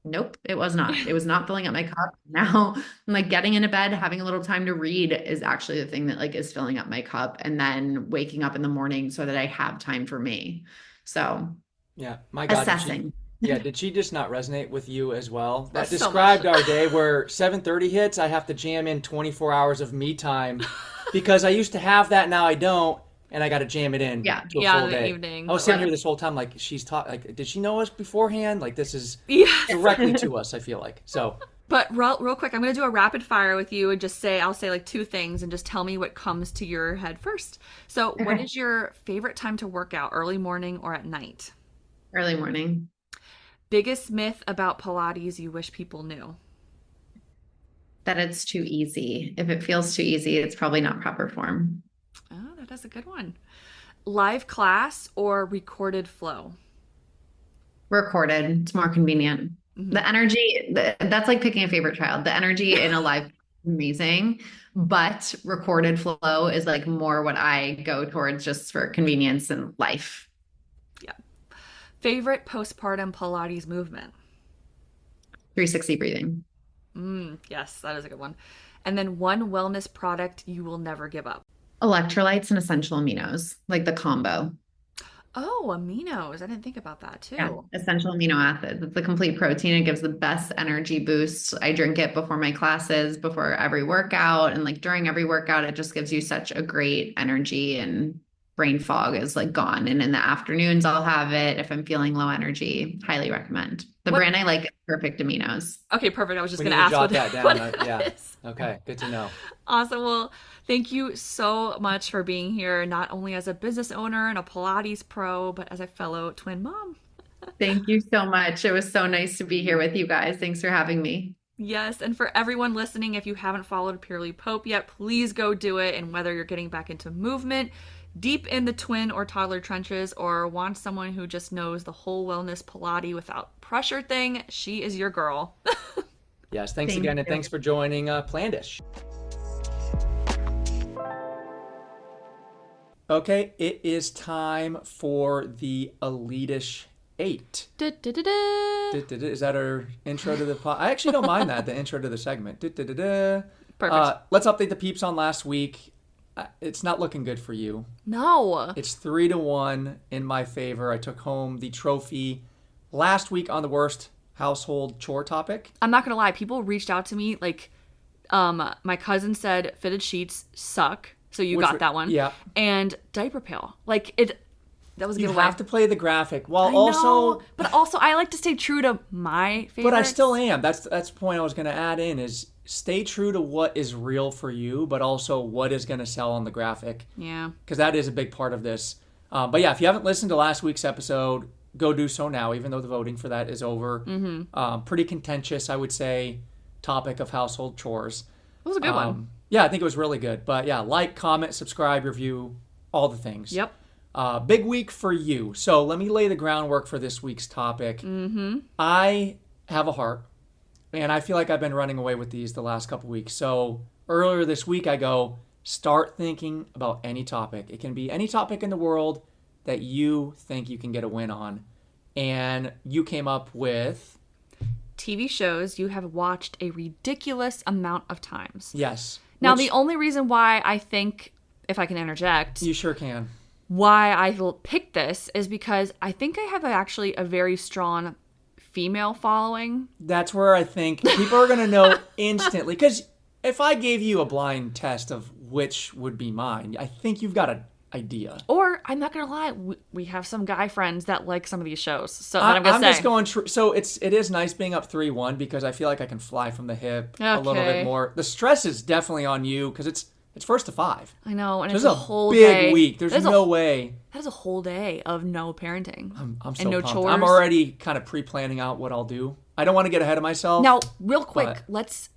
nope, it was not. It was not filling up my cup. Now I'm like getting into bed, having a little time to read is actually the thing that like is filling up my cup. And then waking up in the morning so that I have time for me. So Yeah, my God, assessing. did she just not resonate with you as well? That So much. described our day where 7:30 hits, I have to jam in 24 hours of me time because I used to have that, now I don't, and I got to jam it in Yeah. to a Yeah, full the day. evening. I was But sitting like, here this whole time like she's taught, like, did she know us beforehand? Like this is yes. directly to us, I feel like. So, But real quick, I'm going to do a rapid fire with you and just say, I'll say like two things and just tell me what comes to your head first. So, what Okay. is your favorite time to work out, early morning or at night? Early morning. Biggest myth about Pilates you wish people knew? That it's too easy. If it feels too easy, it's probably not proper form. Oh, that is a good one. Live class or recorded flow? Recorded. It's more convenient. Hmm. The energy, that's like picking a favorite child. The energy in a live is amazing, but recorded flow is like more what I go towards just for convenience and life. Yeah. Favorite postpartum Pilates movement? 360 breathing. Yes, that is a good one. And then one wellness product you will never give up. Electrolytes and essential aminos, like the combo. Oh, aminos. I didn't think about that Yeah, too. essential amino acids. It's a complete protein. It gives the best energy boost. I drink it before my classes, before every workout, and like during every workout, it just gives you such a great energy and brain fog is like gone. And in the afternoons, I'll have it if I'm feeling low energy. Highly recommend. The What? brand I like is Perfect Aminos. Okay, perfect. I was just We going need to to ask jot that down. what Yeah. that is. Okay. Good to know. Awesome. Well, thank you so much for being here, not only as a business owner and a Pilates pro, but as a fellow twin mom. Thank you so much. It was so nice to be here with you guys. Thanks for having me. Yes, and for everyone listening, if you haven't followed PurelyPope yet, please go do it. And whether you're getting back into movement, deep in the twin or toddler trenches, or want someone who just knows the whole wellness Pilates without pressure thing, she is your girl. Yes. Thanks Thank again. And you. thanks for joining Plandish. Okay. It is time for the Elitish 8. Da-da-da-da. Is that our intro to the pod? I actually don't mind that, the intro to the segment. Perfect. Let's update the peeps on last week. It's not looking good for you. No. It's 3-1 in my favor. I took home the trophy last week on the worst household chore topic. I'm not gonna lie, people reached out to me like my cousin said fitted sheets suck, so you got that one. Yeah. And diaper pail. Like that was a You giveaway. have to play the graphic while I also know, but also I like to stay true to my favorites. but I still am. That's the point I was going to add in is stay true to what is real for you, but also what is going to sell on the graphic. Yeah. Because that is a big part of this. But yeah, if you haven't listened to last week's episode, go do so now, even though the voting for that is over. Pretty contentious, I would say, topic of household chores. It was a good one. Yeah, I think it was really good. But yeah, like, comment, subscribe, review, all the things. Yep. Big week for you. So let me lay the groundwork for this week's topic. I have a heart, and I feel like I've been running away with these the last couple weeks. So earlier this week, I go, start thinking about any topic. It can be any topic in the world that you think you can get a win on. And you came up with... TV shows you have watched a ridiculous amount of times. Yes. Now, the only reason why I think, if I can interject, You sure can. why I picked this is because I think I have actually a very strong female following. That's where I think people are going to know instantly. Because if I gave you a blind test of which would be mine, I think you've got an idea. Or, I'm not going to lie, we have some guy friends that like some of these shows. So I'm going to say. Just going so it is nice being up 3-1 because I feel like I can fly from the hip a little Okay. bit more. The stress is definitely on you because it's first to 5. I know, and This it's is a whole big day. week. There's no way. That is a whole day of no parenting. I'm so and no pumped. chores. I'm already kind of pre-planning out what I'll do. I don't want to get ahead of myself. Now, real quick, but-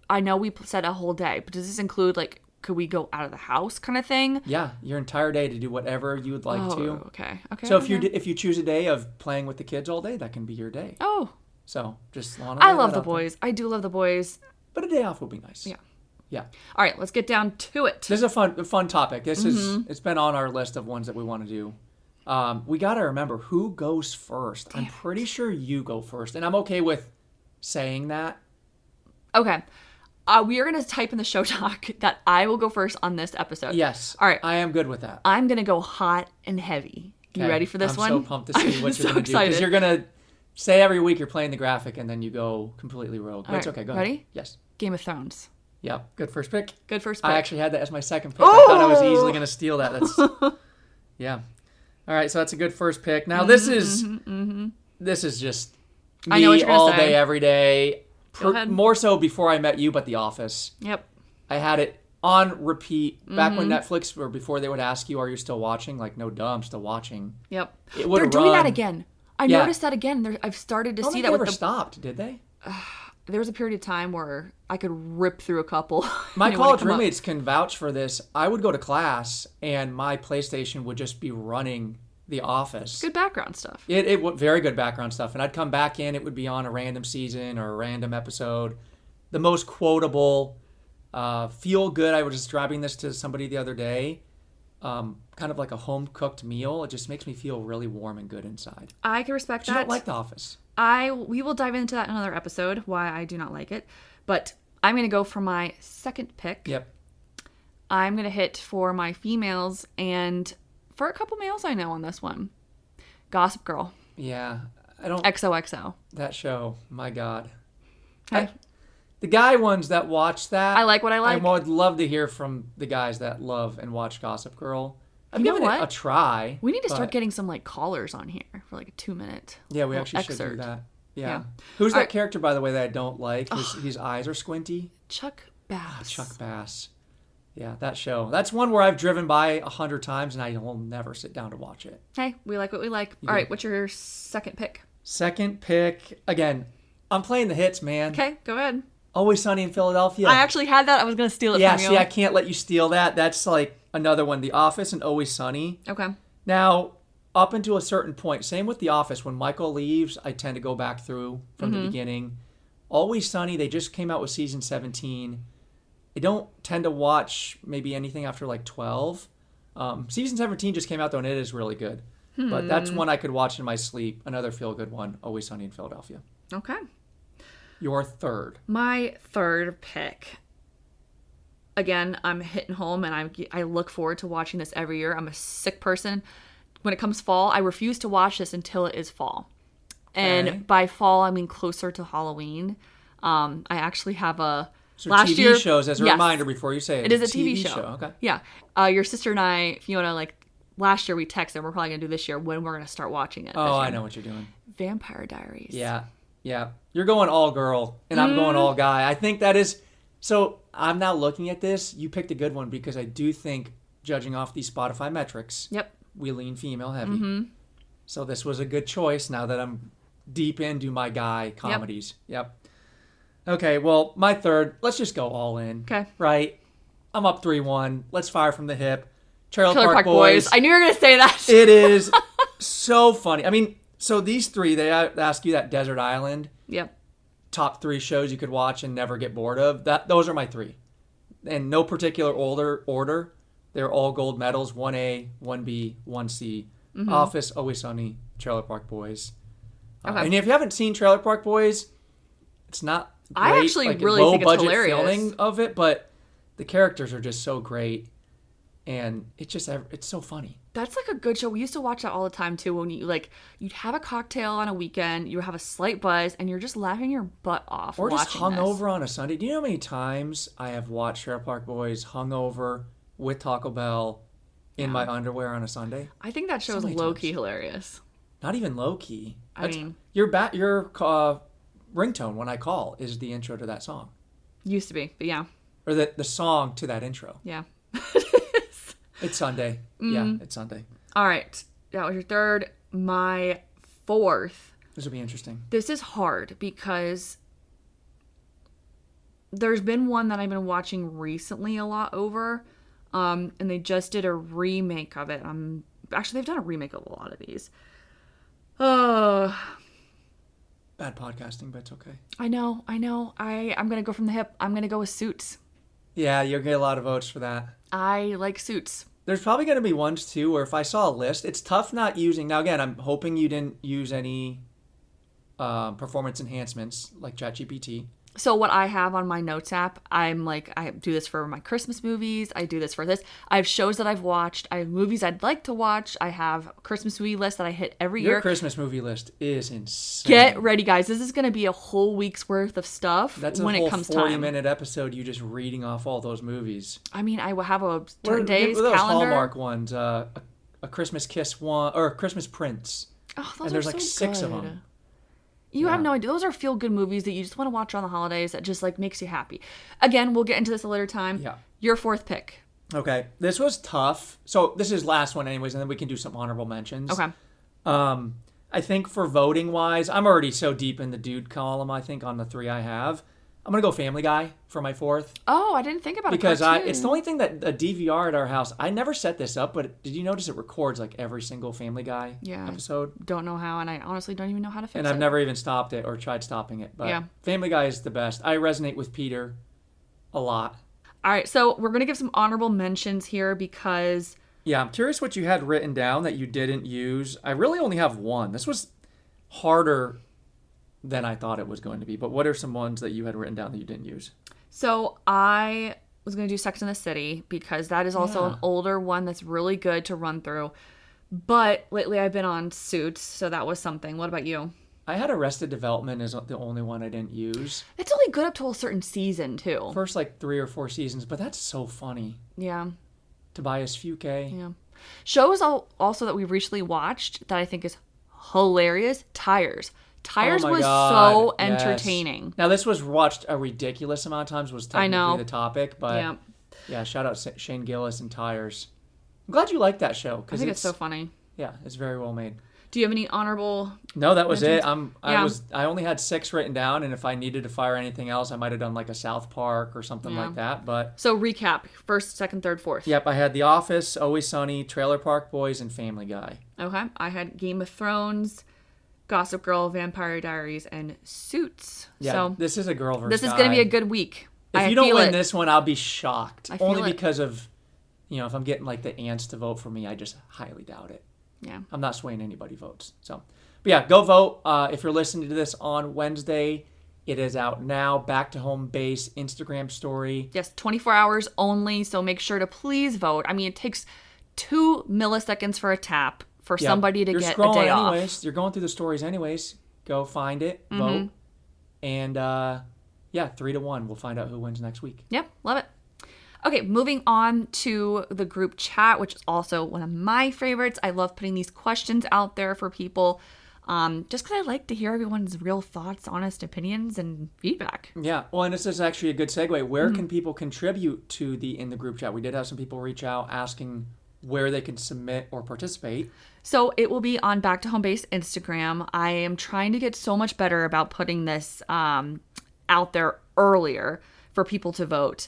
I know we said a whole day, but does this include, like, could we go out of the house kind of thing? Yeah, your entire day to do whatever you would like to. Okay. So if you choose a day of playing with the kids all day, that can be your day. Oh, So just want I love the boys. I do love the boys. But a day off would be nice. Yeah. Yeah. All right, let's get down to it. This is a fun topic. This is it's been on our list of ones that we want to do. We got to remember who goes first. I'm pretty sure you go first, and I'm okay with saying that. Okay. We are going to type in the show doc that I will go first on this episode. Yes. All right. I am good with that. I'm going to go hot and heavy. You Okay. ready for this one? I'm so pumped to see what you're so going to do excited. because you're going to say every week you're playing the graphic and then you go completely rogue. But it's right, okay. Go ahead. ready? Yes. Game of Thrones. Yeah. Good first pick. Good first pick. I actually had that as my second pick. I thought I was easily going to steal that. That's yeah. All right, so that's a good first pick. Now this is just I know what me you're gonna all say. day, every day. Go ahead. More so before I met you, but The Office. Yep. I had it on repeat back when Netflix, or before they would ask you, "Are you still watching?" Like, no, duh, I'm still watching. Yep. It would They're doing that run. again. I Yeah. noticed that again. I've started to I don't see think that they with ever the. stopped, did they? There was a period of time where I could rip through a couple. My and it wouldn't college come up. roommates can vouch for this. I would go to class, and my PlayStation would just be running The Office. Good background stuff. It very good background stuff. And I'd come back in, it would be on a random season or a random episode. The most quotable, feel good. I was describing this to somebody the other day. kind of like a home cooked meal, it just makes me feel really warm and good inside. I can respect But you that. don't like The Office. We will dive into that in another episode, why I do not like it. But I'm going to go for my second pick. Yep. I'm going to hit for my females and for a couple males I know on this one. Gossip Girl. Yeah. I don't... XOXO. That show. My God. Okay. The guy ones that watch that. I like what I like. I would love to hear from the guys that love and watch Gossip Girl. I've You know given it what? a try. We need to but- start getting some like callers on here for like a 2-minute. Yeah, we little actually should do excerpt. that. Yeah. Yeah. Who's that Alright. character, by the way, that I don't like? His eyes are squinty. Chuck Bass. Chuck Bass. Yeah, that show. That's one where I've driven by 100 times and I will never sit down to watch it. Hey, we like what we like. You All do. right, what's your second pick? Second pick. Again, I'm playing the hits, man. Okay, go ahead. Always Sunny in Philadelphia. I actually had that. I was going to steal it Yeah, from you. see, I can't let you steal that. That's like another one. The Office and Always Sunny. Okay. Now, up until a certain point, same with The Office. When Michael leaves, I tend to go back through from the beginning. Always Sunny, they just came out with season 17. I don't tend to watch maybe anything after like 12. Season 17 just came out though, and it is really good. But that's one I could watch in my sleep. Another feel-good one, Always Sunny in Philadelphia. Okay. Your third. My third pick. Again, I'm hitting home and I look forward to watching this every year. I'm a sick person. When it comes fall, I refuse to watch this until it is fall. And Okay. by fall, I mean closer to Halloween. I actually have a So last TV year shows, as a yes. reminder before you say it. It is a TV show. Okay. Yeah. Your sister and I, Fiona, like last year we texted, we're probably going to do this year when we're going to start watching it. Oh, this I year. know what you're doing. Vampire Diaries. Yeah. Yeah. You're going all girl, and I'm going all guy. I think that is... So I'm now looking at this. You picked a good one because I do think, judging off these Spotify metrics, Yep. we lean female heavy. So this was a good choice now that I'm deep into my guy comedies. Yep. Okay, well, my third, let's just go all in. Okay. Right? I'm up 3-1. Let's fire from the hip. Trailer Trailer Park Park Boys. I knew you were going to say that. It is so funny. I mean, so these three, they ask you that Desert Island, Yep. top 3 shows you could watch and never get bored of. Those are my 3. In no particular order. They're all gold medals, 1A, 1B, 1C. Office, Always Sunny, Trailer Park Boys. Okay. And if you haven't seen Trailer Park Boys, it's not great. I actually like, really think it's low-budget hilarious. filming of it, but the characters are just so great. And it's so funny. That's like a good show. We used to watch that all the time too. When you'd have a cocktail on a weekend, you have a slight buzz, and you're just laughing your butt off. Or just watching this. hungover on a Sunday. Do you know how many times I have watched Trailer Park Boys hungover with Taco Bell in my underwear on a Sunday? I think that show is many low times. key hilarious. Not even low key. I mean- your ringtone when I call is the intro to that song, Used to be, but yeah, or the song to that intro. yeah. It's Sunday. Yeah, it's Sunday. All right, that was your third. My fourth. This will be interesting. This is hard because there's been one that I've been watching recently a lot over, and they just did a remake of it. Actually, they've done a remake of a lot of these. Bad podcasting, but it's okay. I know. I'm gonna go from the hip. I'm gonna go with Suits. Yeah, you'll get a lot of votes for that. I like Suits. There's probably going to be ones too where if I saw a list, it's tough not using. Now again, I'm hoping you didn't use any performance enhancements like ChatGPT. So what I have on my notes app, I do this for my Christmas movies. I do this for this. I have shows that I've watched. I have movies I'd like to watch. I have a Christmas movie list that I hit every Your year. Christmas movie list is insane. Get ready, guys. This is going to be a whole week's worth of stuff That's a when whole it comes 40-minute episode. You just reading off all those movies. I mean, I will have a What certain are days those calendar. Hallmark ones? A Christmas Kiss one or a Christmas Prince. Oh, those And there's are like so 6 of good. them. You have Yeah. no idea. Those are feel-good movies that you just want to watch on the holidays that just like makes you happy. Again, we'll get into this a later time. Yeah. Your fourth pick. Okay, this was tough. So this is last one anyways, and then we can do some honorable mentions. Okay. I think for voting wise, I'm already so deep in the dude column, I think, on the 3 I have. I'm going to go Family Guy for my 4th. Oh, I didn't think about it. Because it's the only thing that a DVR at our house. I never set this up, but did you notice it records like every single Family Guy episode? Don't know how, and I honestly don't even know how to fix And it. I've never even stopped it or tried stopping it. But Yeah. Family Guy is the best. I resonate with Peter a lot. All right, so we're going to give some honorable mentions here because Yeah, I'm curious what you had written down that you didn't use. I really only have one. This was harder than I thought it was going to be. But what are some ones that you had written down that you didn't use? So I was going to do Sex and the City because that is also an older one that's really good to run through. But lately I've been on Suits, so that was something. What about you? I had Arrested Development as the only one I didn't use. It's only good up to a certain season, too. First, like 3 or 4 seasons, but that's so funny. Yeah. Tobias Fuke. Yeah. Shows also that we recently watched that I think is hilarious. Tires. Tires Oh my was God, so yes. entertaining. Now, this was watched a ridiculous amount of times, was I know. technically the topic, but yeah, shout out Shane Gillis and Tires. I'm glad you like that show. I think it's so funny. Yeah, it's very well made. Do you have any honorable? No, that was mentions? it. I only had 6 written down, and if I needed to fire anything else, I might have done like a South Park or something like that. But So recap: first, second, third, fourth. yep, I had The Office, Always Sunny, Trailer Park Boys, and Family Guy. Okay, I had Game of Thrones, Gossip Girl, Vampire Diaries, and Suits. Yeah, so this is a girl versus this is guy. going to be a good week. If you don't win this one, I'll be shocked. I feel Only it. because of, if I'm getting like the ants to vote for me, I just highly doubt it. Yeah. I'm not swaying anybody votes. So, but yeah, go vote. If you're listening to this on Wednesday, it is out now. Back to Home Base Instagram story. Yes, 24 hours only. So make sure to please vote. I mean, it takes 2 milliseconds for a tap for somebody to get a day anyways. off. You're going through the stories anyways. Go find it, vote, and 3-1. We'll find out who wins next week. Yep, love it. Okay, moving on to the group chat, which is also one of my favorites. I love putting these questions out there for people just because I like to hear everyone's real thoughts, honest opinions, and feedback. Yeah, well, and this is actually a good segue. Where can people contribute to in the group chat? We did have some people reach out asking where they can submit or participate. So it will be on Back to Home Base Instagram. I am trying to get so much better about putting this out there earlier for people to vote.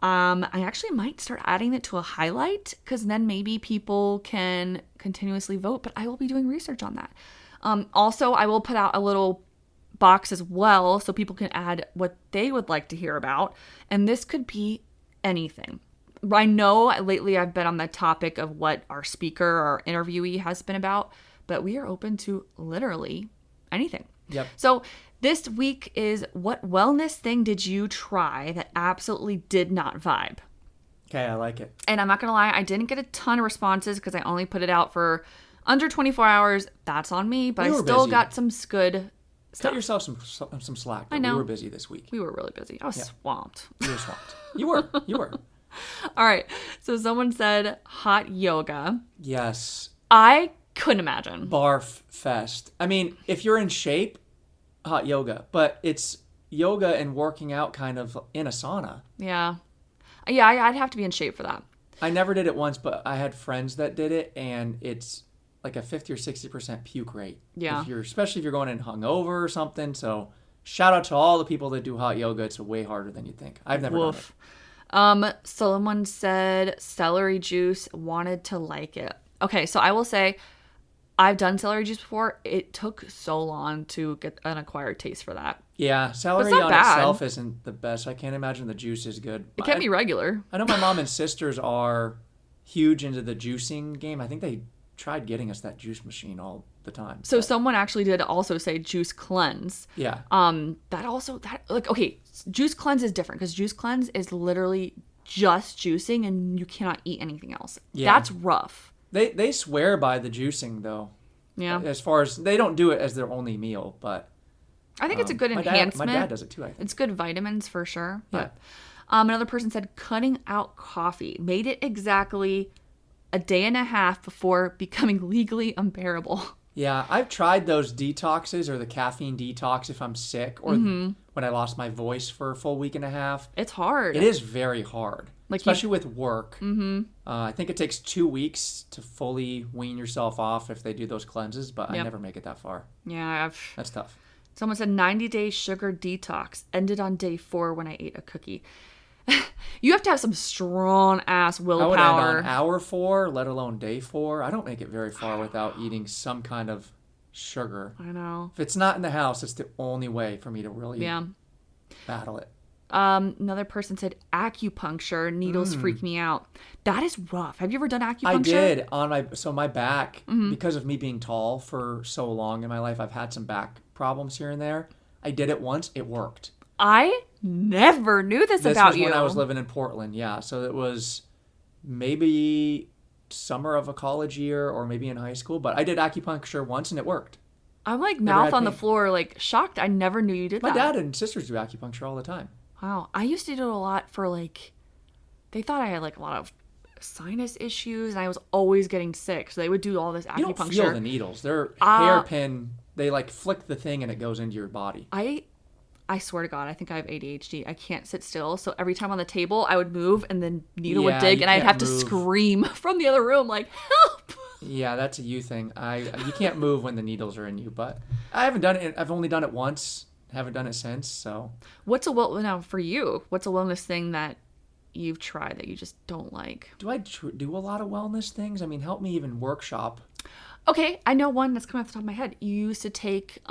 I actually might start adding it to a highlight because then maybe people can continuously vote, but I will be doing research on that. Also, I will put out a little box as well so people can add what they would like to hear about. And this could be anything. I know lately I've been on the topic of what our speaker or interviewee has been about, but we are open to literally anything. Yep. So this week is, what wellness thing did you try that absolutely did not vibe? Okay, I like it. And I'm not going to lie, I didn't get a ton of responses because I only put it out for under 24 hours. That's on me, but I still got some good stuff. Cut yourself some slack. Though. I know. We were busy this week. We were really busy. I was swamped. You were swamped. You were. All right. So someone said hot yoga. Yes. I couldn't imagine. Barf fest. I mean, if you're in shape, hot yoga. But it's yoga and working out kind of in a sauna. Yeah. Yeah, I'd have to be in shape for that. I never did it once, but I had friends that did it, and it's like a 50 or 60% puke rate. Yeah. Especially if you're going in hungover or something. So shout out to all the people that do hot yoga. It's way harder than you think. I've never done it. Someone said celery juice, wanted to like it. Okay, so I will say I've done celery juice before. It took so long to get an acquired taste for that. Yeah, celery on itself isn't the best. I can't imagine the juice is good. It can't be regular. I know my mom and sisters are huge into the juicing game. I think they tried getting us that juice machine all the time. So someone actually did also say juice cleanse. Yeah. Juice cleanse is different because juice cleanse is literally just juicing and you cannot eat anything else. Yeah. That's rough. They swear by the juicing though. Yeah. As far as they don't do it as their only meal, but I think it's a good enhancement. My dad does it too, I think. It's good vitamins for sure. But yeah. Another person said cutting out coffee made it exactly a day and a half before becoming legally unbearable. Yeah, I've tried those detoxes or the caffeine detox if I'm sick or when I lost my voice for a full week and a half. It's hard. It is very hard, especially with work. I think it takes 2 weeks to fully wean yourself off if they do those cleanses, but I never make it that far. Yeah, that's tough. Someone said 90-day sugar detox ended on day 4 when I ate a cookie. You have to have some strong ass willpower. I would end on hour 4, let alone day 4. I don't make it very far without eating some kind of sugar. I know. If it's not in the house, it's the only way for me to really battle it. Another person said acupuncture. Needles freak me out. That is rough. Have you ever done acupuncture? I did on my back, because of me being tall for so long in my life. I've had some back problems here and there. I did it once. It worked. I never knew this about you. This was when I was living in Portland. Yeah. So it was maybe summer of a college year or maybe in high school, but I did acupuncture once and it worked. I'm like mouth on the floor, like shocked. I never knew you did that. My dad and sisters do acupuncture all the time. Wow. I used to do it a lot for like, they thought I had like a lot of sinus issues and I was always getting sick. So they would do all this acupuncture. You don't feel the needles. They're hairpin. They like flick the thing and it goes into your body. I swear to God, I think I have ADHD. I can't sit still. So every time on the table, I would move and then needle would dig and I'd have to scream from the other room like, help! Yeah, that's a you thing. You can't move when the needles are in you, but I haven't done it. I've only done it once. Haven't done it since, so. Now for you, what's a wellness thing that you've tried that you just don't like? Do I do a lot of wellness things? I mean, help me even workshop. Okay, I know one that's coming off the top of my head. You used to take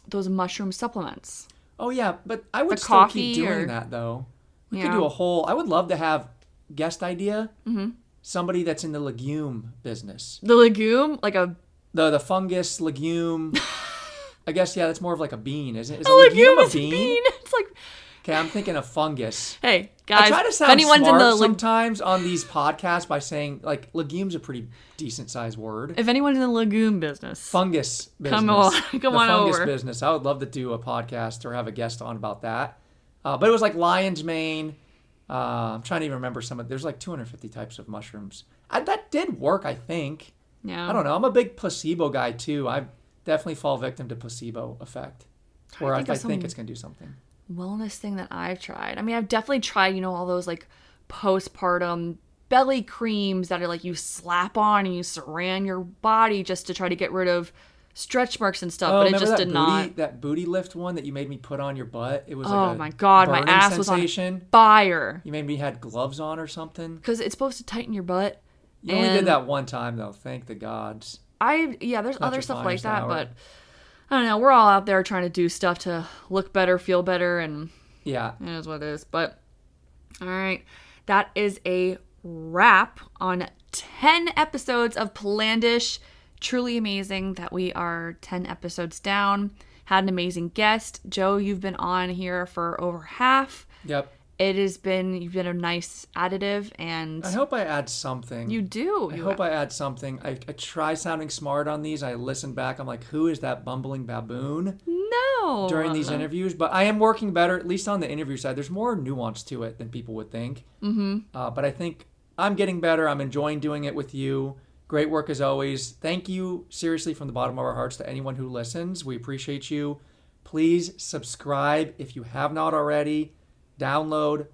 those mushroom supplements. Oh, yeah, but I would still keep doing that, though. We could do I would love to have guest idea. Mm-hmm. Somebody that's in the legume business. The legume? Like the fungus legume. I guess, yeah, that's more of like a bean, isn't it? Is a legume a bean? It's like... Okay, I'm thinking of fungus. Hey, guys, I try to sound smart sometimes on these podcasts by saying, like, legume's a pretty decent-sized word. If anyone's in the legume business. Fungus business. Come on fungus over. business. I would love to do a podcast or have a guest on about that. But it was like lion's mane. I'm trying to even remember there's like 250 types of mushrooms. That did work, I think. Yeah. I don't know. I'm a big placebo guy, too. I definitely fall victim to placebo effect. Where I think it's going to do something. Wellness thing that I've tried. I mean, I've definitely tried, all those like postpartum belly creams that are like you slap on and you saran your body just to try to get rid of stretch marks and stuff, but it just did not. That booty lift one that you made me put on your butt. It was like my God, my ass sensation. Was on fire. You made me had gloves on or something. Because it's supposed to tighten your butt. You only did that one time though. Thank the gods. There's other stuff like that, but I don't know. We're all out there trying to do stuff to look better, feel better, and it is what it is. But all right, that is a wrap on 10 episodes of Plandish. Truly amazing that we are 10 episodes down. Had an amazing guest. Joe, you've been on here for over half. Yep. You've been a nice additive, and I hope I add something. You do. I hope I add something. I try sounding smart on these. I listen back. I'm like, who is that bumbling baboon? No. During these interviews, but I am working better, at least on the interview side. There's more nuance to it than people would think. Mm-hmm. But I think I'm getting better. I'm enjoying doing it with you. Great work as always. Thank you, seriously, from the bottom of our hearts to anyone who listens. We appreciate you. Please subscribe if you have not already. Download,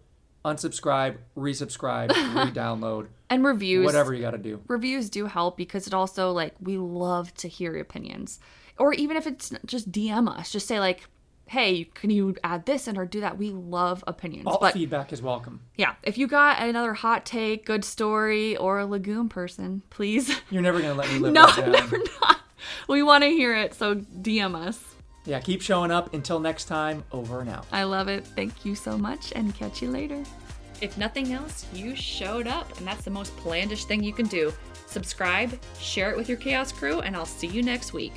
unsubscribe, resubscribe, re-download. And reviews. Whatever you got to do. Reviews do help because it also, we love to hear your opinions. Or even if it's just DM us. Just say, hey, can you add this in or do that? We love opinions. All feedback is welcome. Yeah. If you got another hot take, good story, or a legume person, please. You're never going to let me live No, that down. never not. We want to hear it, so DM us. Yeah, keep showing up. Until next time, over and out. I love it. Thank you so much, and catch you later. If nothing else, you showed up, and that's the most Plandish thing you can do. Subscribe, share it with your chaos crew, and I'll see you next week.